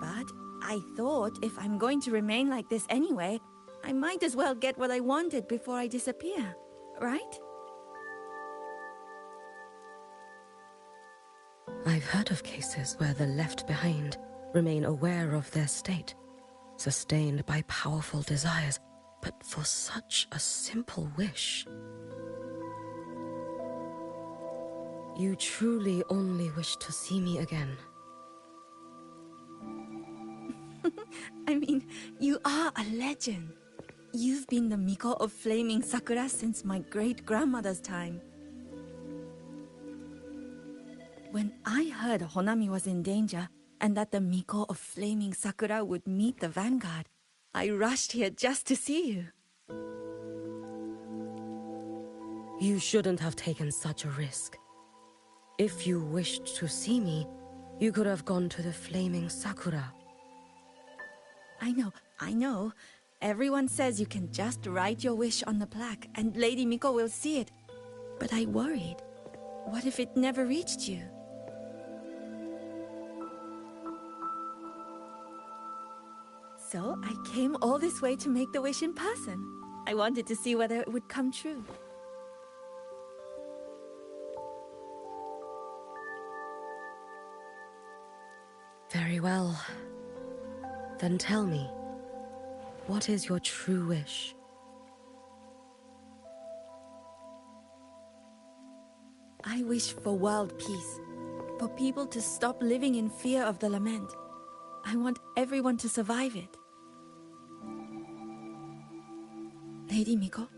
But I thought if I'm going to remain like this anyway, I might as well get what I wanted before I disappear, right? I've heard of cases where the left behind remain aware of their state, sustained by powerful desires, but for such a simple wish. You truly only wish to see me again. I mean, you are a legend. You've been the Miko of Flaming Sakura since my great-grandmother's time. When I heard Honami was in danger, and that the Miko of Flaming Sakura would meet the Vanguard, I rushed here just to see you. You shouldn't have taken such a risk. If you wished to see me, you could have gone to the Flaming Sakura. I know. Everyone says you can just write your wish on the plaque and Lady Miko will see it. But I worried. What if it never reached you? So I came all this way to make the wish in person. I wanted to see whether it would come true. Very well. Then tell me, what is your true wish? I wish for world peace. For people to stop living in fear of the lament. I want everyone to survive it. Lady Miko,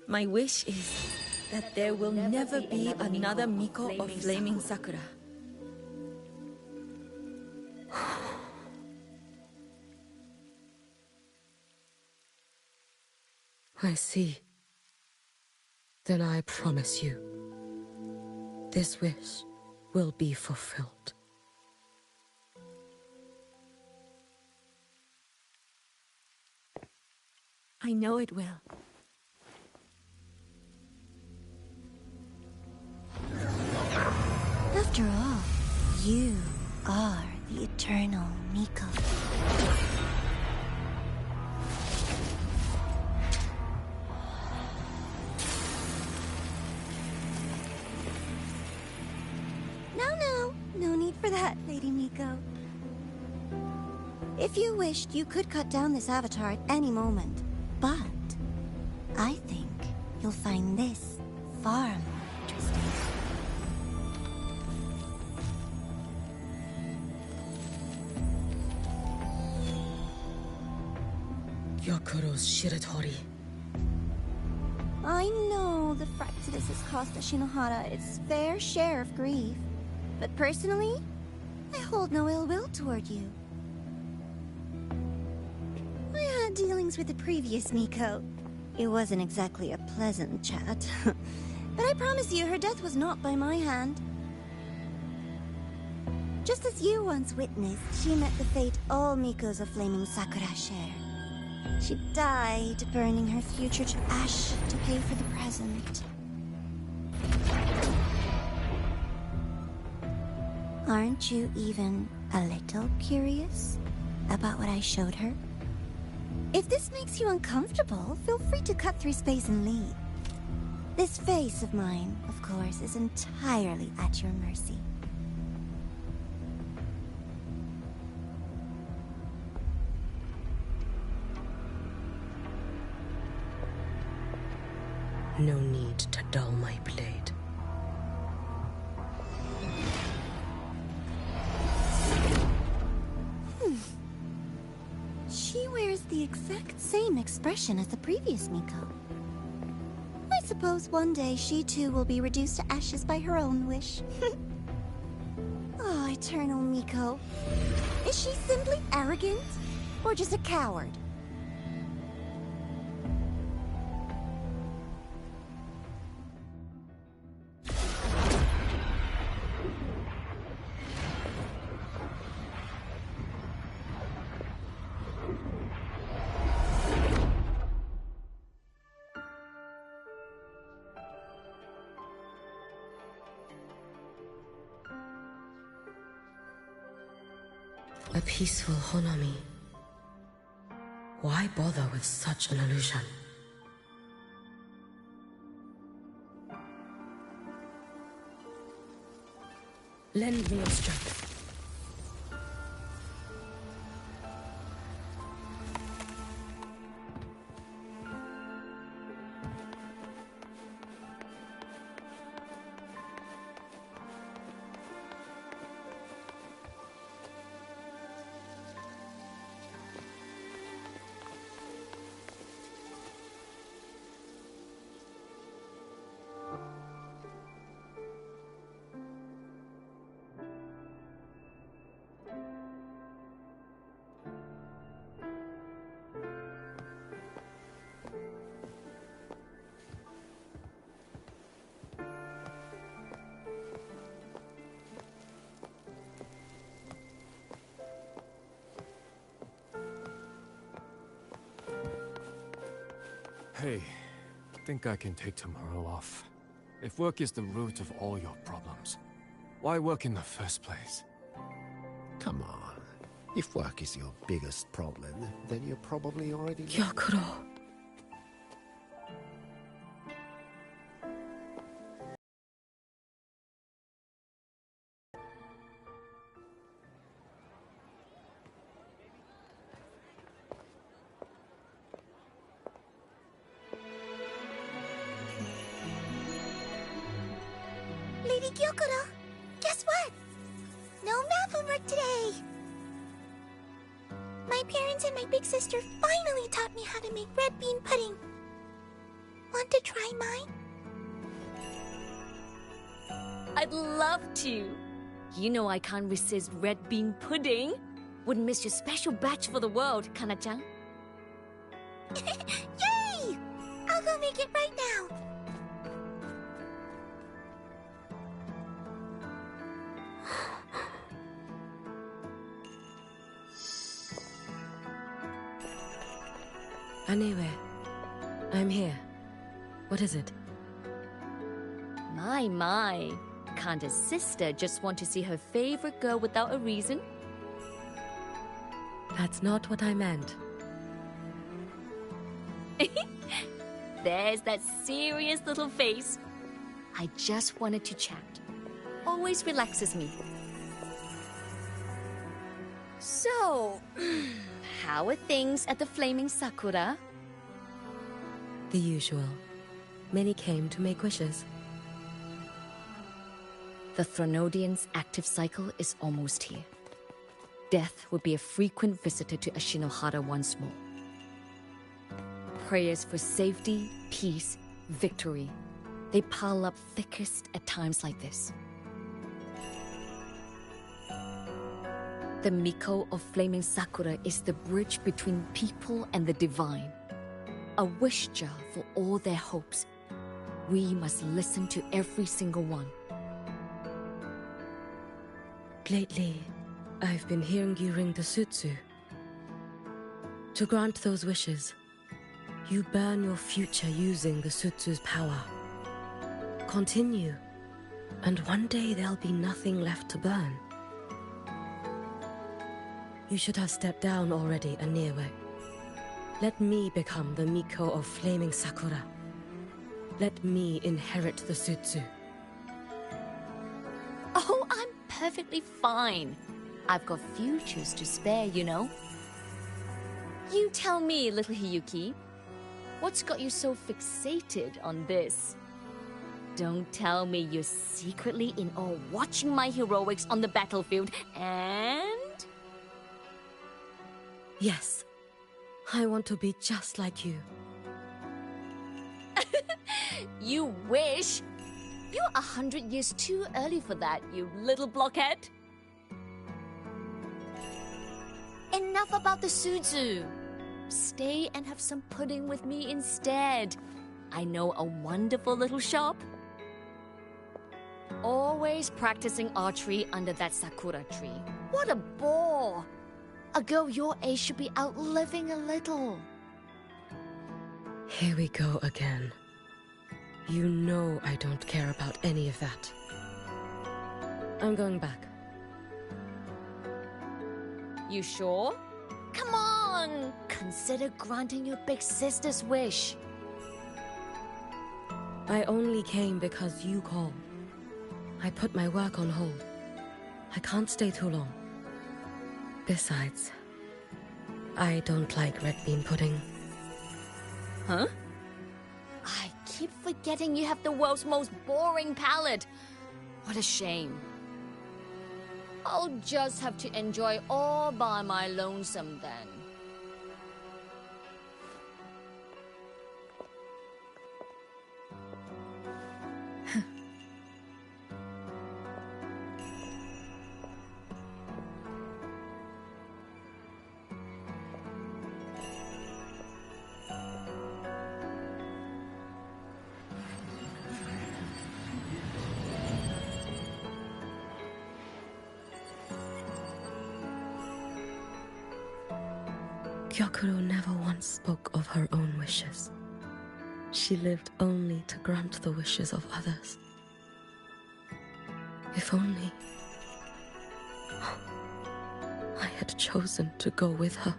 my wish is that there will never be another Miko of Flaming Sakura. I see. Then I promise you, this wish will be fulfilled. I know it will. After all, you are the eternal Miko. No need for that, Lady Miko. If you wished, you could cut down this avatar at any moment. But I think you'll find this far more interesting. Yokuro's Shiratori. I know the Fraxidus has cost Ashinohara its fair share of grief. But personally, I hold no ill will toward you. I had dealings with the previous Miko. It wasn't exactly a pleasant chat. But I promise you, her death was not by my hand. Just as you once witnessed, she met the fate all Mikos of Flaming Sakura share. She died, burning her future to ash to pay for the present. Aren't you even a little curious about what I showed her? If this makes you uncomfortable, feel free to cut through space and leave. This face of mine, of course, is entirely at your mercy. No need to dull my blade. the exact same expression as the previous Miko. I suppose one day she too will be reduced to ashes by her own wish. Oh, Eternal Miko. Is she simply arrogant? Or just a coward? A peaceful Honami. Why bother with such an illusion? Lend me your strength. Hey, think I can take tomorrow off. If work is the root of all your problems, why work in the first place? Come on. If work is your biggest problem, then you're probably already... Gyokuro. Lady Gyokuro, guess what? No math homework today! My parents and my big sister finally taught me how to make red bean pudding. Want to try mine? I'd love to. You know I can't resist red bean pudding. Wouldn't miss your special batch for the world, Kana-chan. Yay! I'll go make it right now. Anyway, I'm here. What is it? My. Can't a sister just want to see her favorite girl without a reason? That's not what I meant. There's that serious little face. I just wanted to chat. Always relaxes me. So, how are things at the Flaming Sakura? The usual. Many came to make wishes. The Thronodian's active cycle is almost here. Death would be a frequent visitor to Ashinohara once more. Prayers for safety, peace, victory. They pile up thickest at times like this. The Miko of Flaming Sakura is the bridge between people and the divine. A wish jar for all their hopes. We must listen to every single one. Lately, I've been hearing you ring the Sutsu. To grant those wishes, you burn your future using the Sutsu's power. Continue, and one day there'll be nothing left to burn. You should have stepped down already, Aniwe. Let me become the Miko of Flaming Sakura. Let me inherit the Sutsu. Oh, I'm perfectly fine. I've got futures to spare, you know. You tell me, little Hiyuki, what's got you so fixated on this? Don't tell me you're secretly in awe watching my heroics on the battlefield and... Yes. I want to be just like you. You wish? You're 100 years too early for that, you little blockhead. Enough about the Suzu. Stay and have some pudding with me instead. I know a wonderful little shop. Always practicing archery under that sakura tree. What a bore! A girl your age should be out living a little. Here we go again. You know I don't care about any of that. I'm going back. You sure? Come on! Consider granting your big sister's wish. I only came because you called. I put my work on hold. I can't stay too long. Besides, I don't like red bean pudding. Huh? I keep forgetting you have the world's most boring palate. What a shame. I'll just have to enjoy all by my lonesome then. Gyokuro never once spoke of her own wishes. She lived only to grant the wishes of others. If only I had chosen to go with her.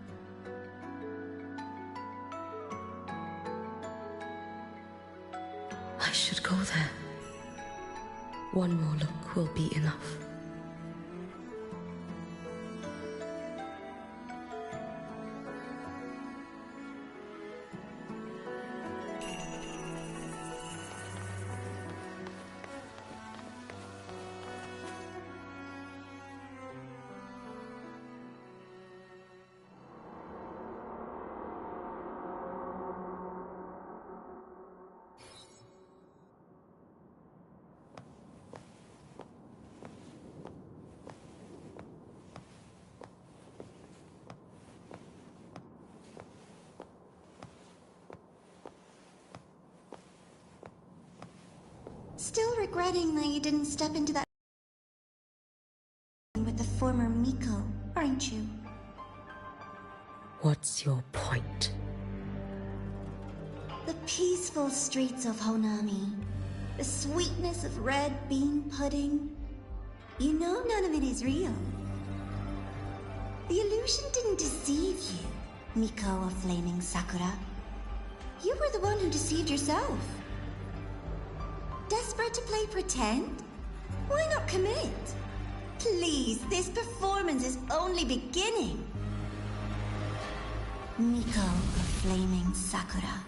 I should go there. One more look will be enough. Still regretting that you didn't step into that with the former Miko, aren't you? What's your point? The peaceful streets of Honami, the sweetness of red bean pudding. You know none of it is real. The illusion didn't deceive you, Miko of Flaming Sakura. You were the one who deceived yourself. Desperate to play pretend? Why not commit? Please, this performance is only beginning. Miko of Flaming Sakura,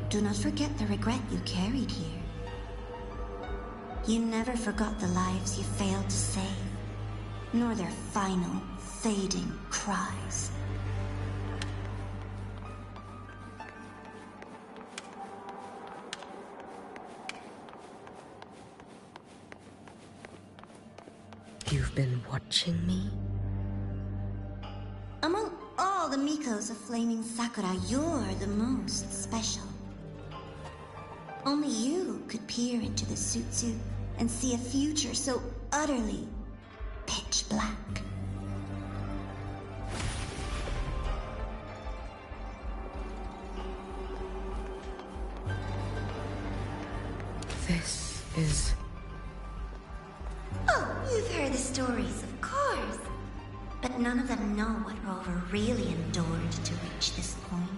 do not forget the regret you carried here. You never forgot the lives you failed to save, nor their final, fading cries. You've been watching me? Among all the Mikos of Flaming Sakura, you're the most special. Only you could peer into the Sutsu and see a future so utterly pitch black. This is... Oh, you've heard the stories, of course. But none of them know what Rover really endured to reach this point.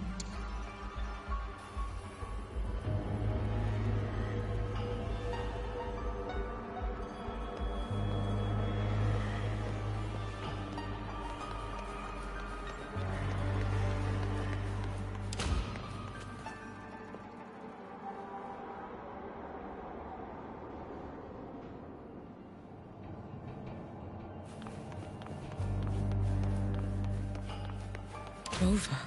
Rover.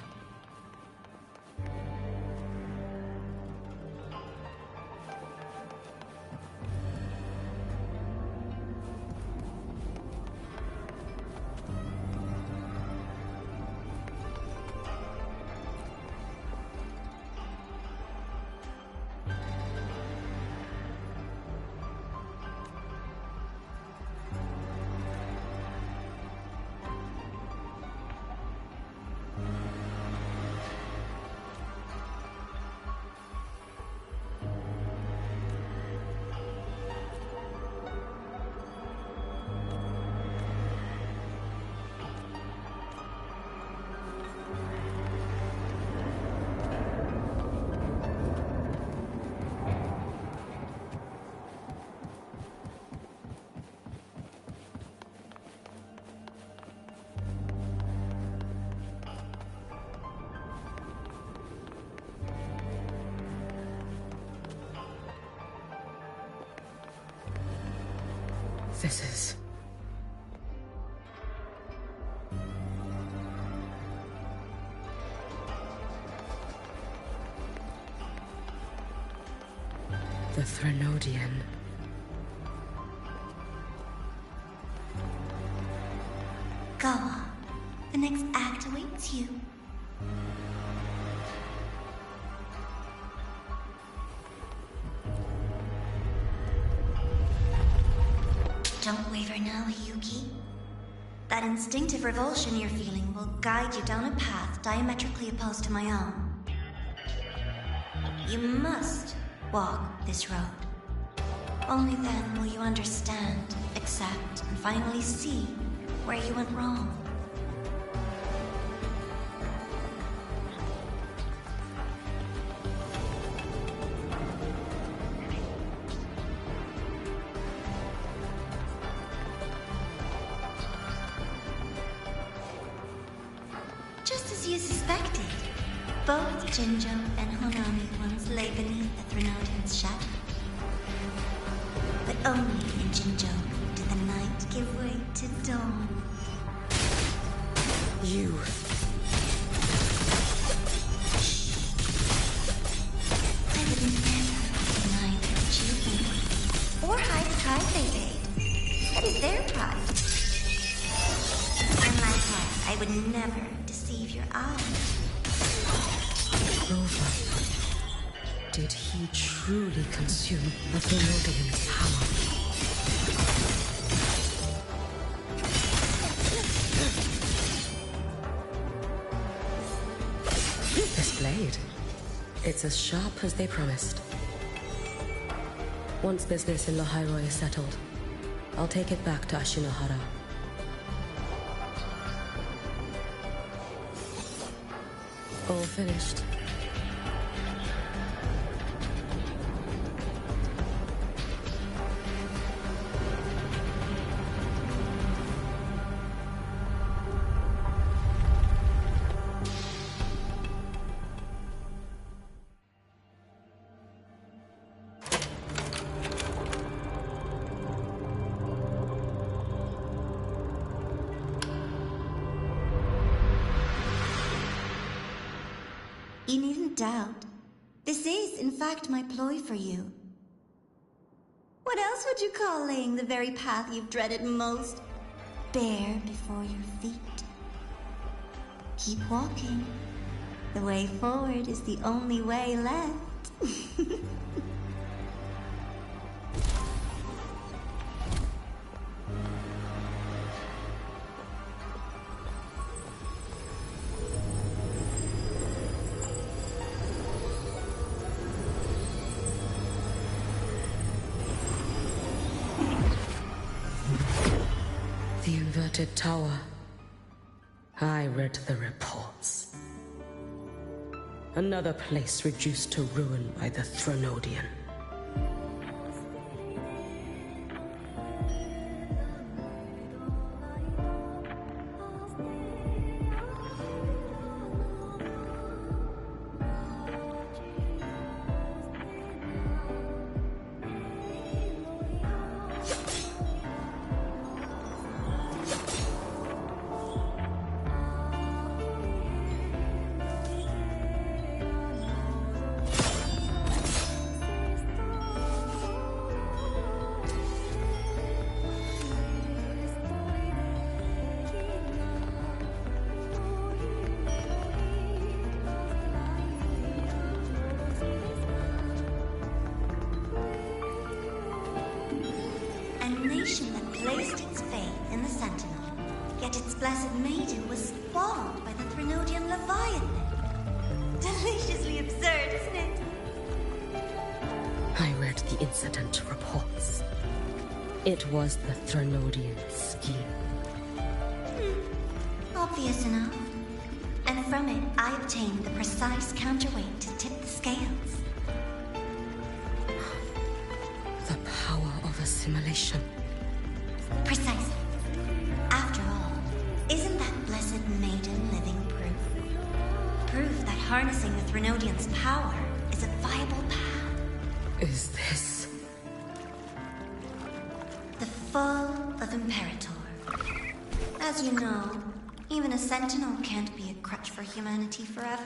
This is... the Threnodian. Go on. The next act awaits you. Don't waver now, Yuki. That instinctive revulsion you're feeling will guide you down a path diametrically opposed to my own. You must walk this road. Only then will you understand, accept, and finally see where you went wrong. Just as you suspected, both Jinjo and Honami once lay beneath the Threnodian's shadow. But only in Jinjo did the night give way to dawn. You... I would never deny their achievement, or hide the pride they made. That is their pride. And likewise, I would never deceive your eyes. Rover. Did he truly consume the Threnodian's power? This blade. It's as sharp as they promised. Once business in Lahairoi is settled, I'll take it back to Ashinohara. All finished. You needn't doubt. This is, in fact, my ploy for you. What else would you call laying the very path you've dreaded most bare before your feet? Keep walking. The way forward is the only way left. The inverted tower. I read the reports. Another place reduced to ruin by the Threnodian. Nation that placed its faith in the Sentinel, yet its blessed maiden was spawned by the Threnodian Leviathan. Deliciously absurd, isn't it? I read the incident reports. It was the Threnodian scheme. Obvious enough. And from it, I obtained the precise counterweight to tip the scales. The power of assimilation. Precisely. After all, isn't that blessed maiden living proof? Proof that harnessing the Threnodian's power is a viable path. Is this... the full As you know, even a sentinel can't be a crutch for humanity forever.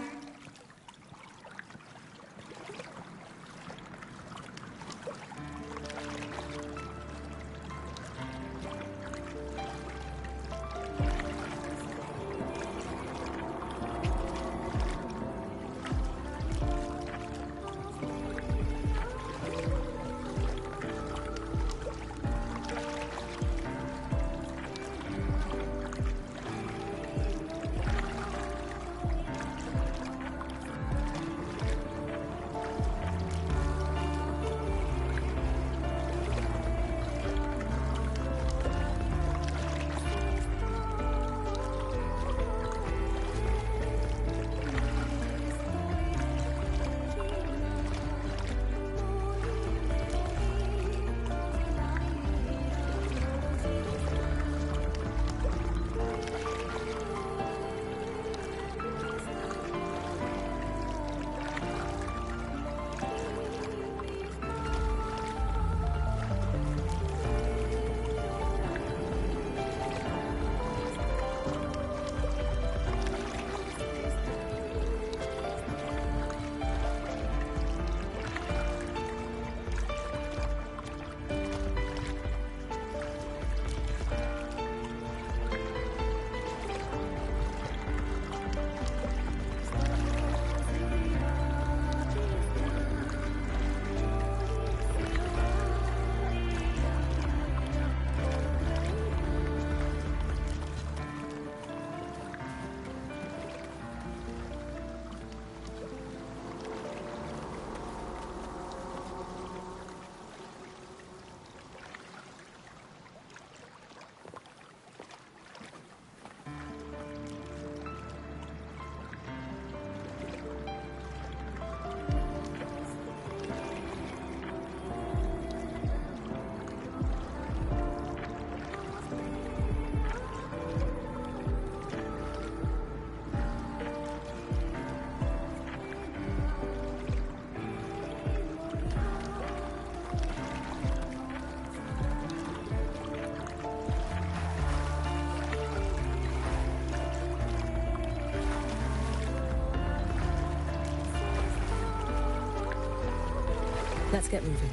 Let's get moving.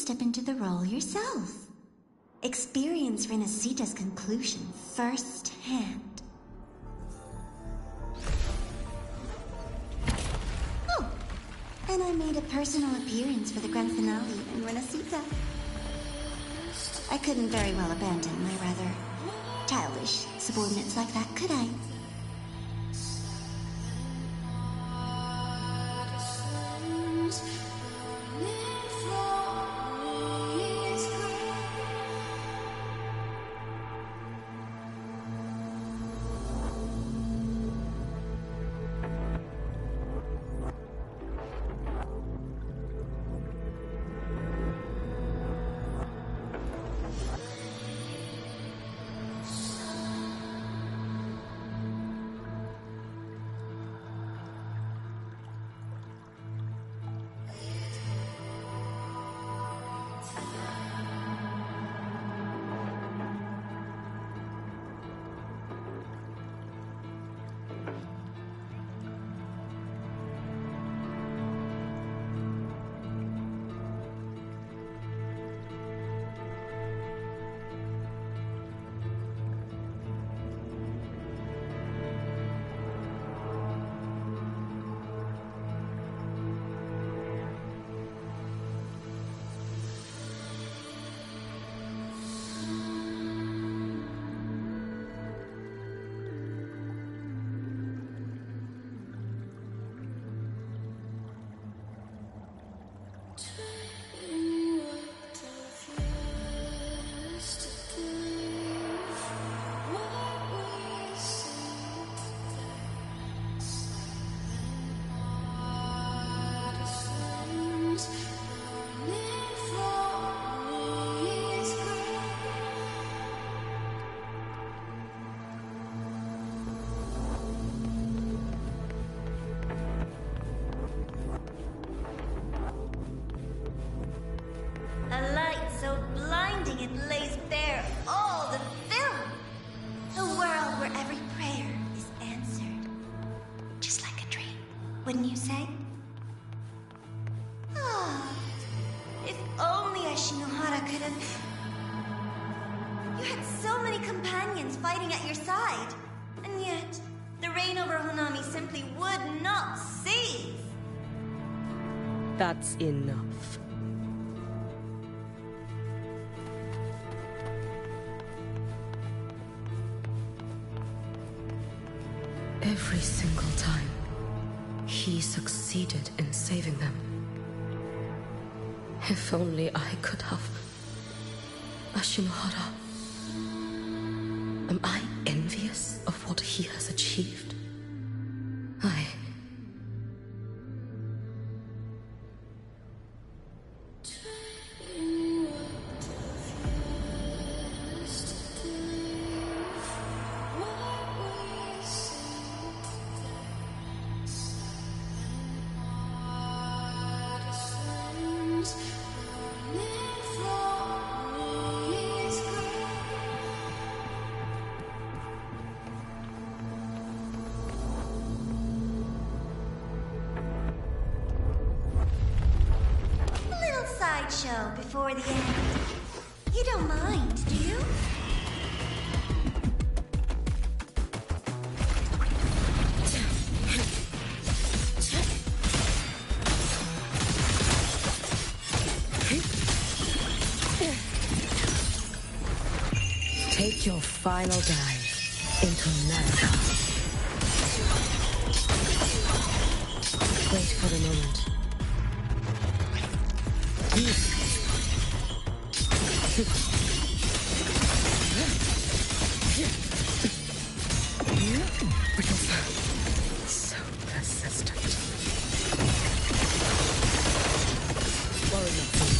step into the role yourself. Experience Renacita's conclusion firsthand. Oh, and I made a personal appearance for the grand finale in Renacita. I couldn't very well abandon my rather childish subordinates like that, could I? Wouldn't you say? Ah, if only Ashinohara could have... You had so many companions fighting at your side, and yet the reign over Honami simply would not cease. That's enough. Every single time, he succeeded in saving them. If only I could have... Ashinohara. Am I envious of what he has achieved? Show before the end. You don't mind, do you? Take your final dive into America. Wait for the moment. So persistent. Worry nothing.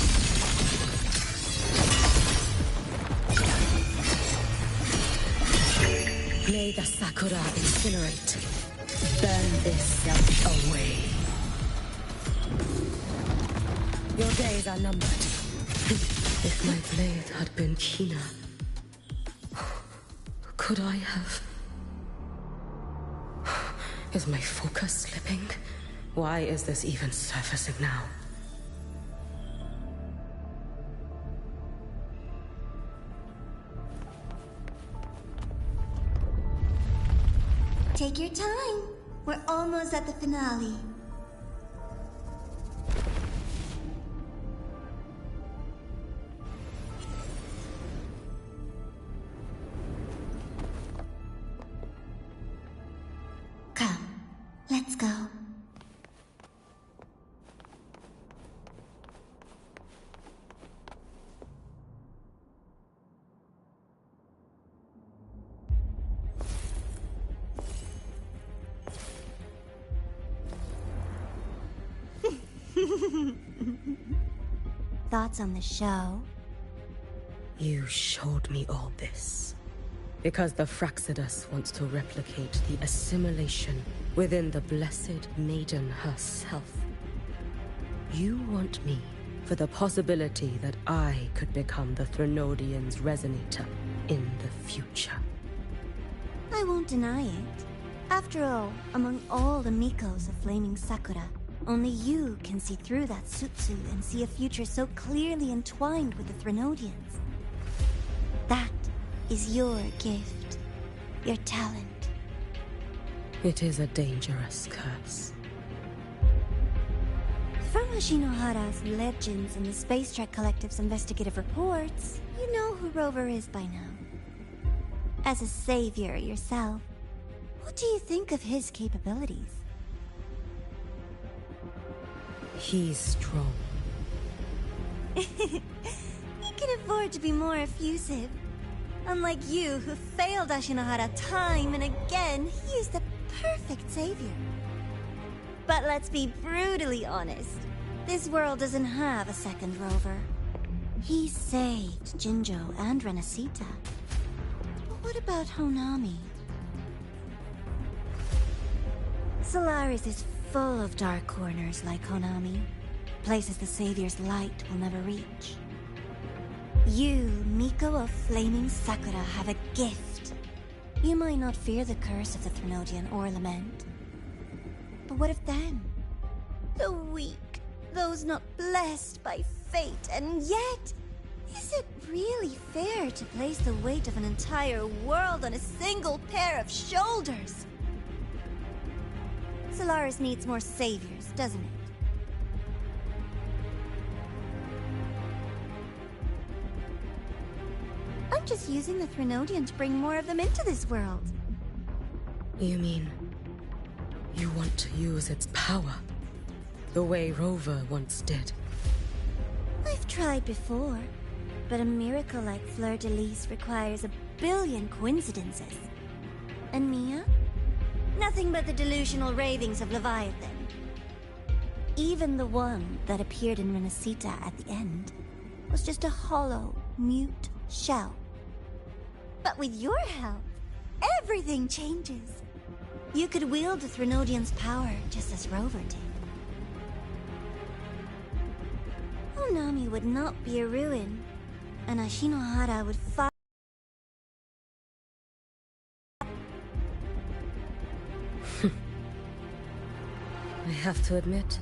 May the Sakura incinerate. Burn this self away. Your days are numbered. If my blade had been keener, could I have... Is my focus slipping? Why is this even surfacing now? Take your time. We're almost at the finale. Come, let's go. Thoughts on the show? You showed me all this because the Fraxidus wants to replicate the assimilation within the Blessed Maiden herself. You want me for the possibility that I could become the Threnodian's resonator in the future. I won't deny it. After all, among all the Mikos of Flaming Sakura, only you can see through that Sutsu and see a future so clearly entwined with the Threnodians. That is your gift, your talent. It is a dangerous curse. From Ashinohara's legends and the Space Trek Collective's investigative reports, you know who Rover is by now. As a savior yourself, what do you think of his capabilities? He's strong. He can afford to be more effusive. Unlike you, who failed Ashinohara time and again, he is the perfect savior. But let's be brutally honest. This world doesn't have a second Rover. He saved Jinjo and Renacita. But what about Honami? Solaris is full of dark corners like Honami. Places the Savior's light will never reach. You, Miko of Flaming Sakura, have a gift. You might not fear the curse of the Threnodian or lament. But what of them? The weak, those not blessed by fate, and yet, is it really fair to place the weight of an entire world on a single pair of shoulders? Solaris needs more saviors, doesn't it? I'm just using the Threnodian to bring more of them into this world. You mean you want to use its power the way Rover once did? I've tried before, but a miracle like Fleur-de-Lis requires a billion coincidences. And Mia? Nothing but the delusional ravings of Leviathan. Even the one that appeared in Renacita at the end was just a hollow, mute shell. But with your help, everything changes. You could wield the Threnodian's power just as Rover did. Honami would not be a ruin, and Ashinohara would fight. I have to admit,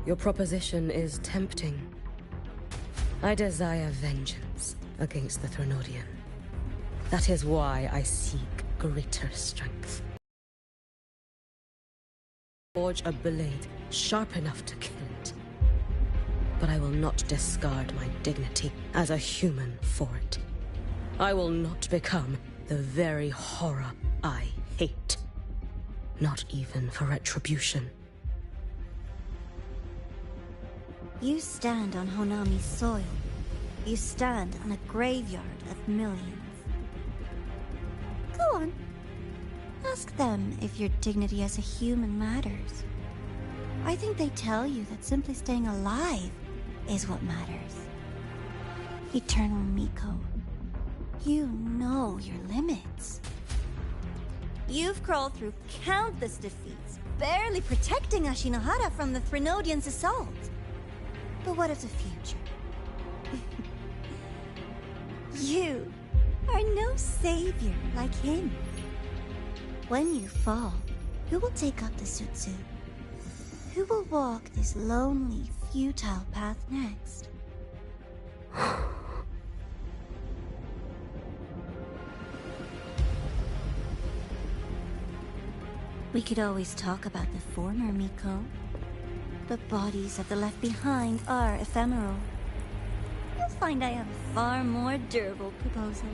your proposition is tempting. I desire vengeance against the Threnodian. That is why I seek greater strength. Forge a blade sharp enough to kill it. But I will not discard my dignity as a human for it. I will not become the very horror I hate. Not even for retribution. You stand on Honami's soil. You stand on a graveyard of millions. Go on. Ask them if your dignity as a human matters. I think they tell you that simply staying alive is what matters. Eternal Miko, you know your limits. You've crawled through countless defeats, barely protecting Ashinohara from the Threnodian's assault. But what of the future? You are no savior like him. When you fall, who will take up the Sutsu? Who will walk this lonely, futile path next? We could always talk about the former, Miko. The bodies of the left behind are ephemeral. You'll find I have a far more durable proposal.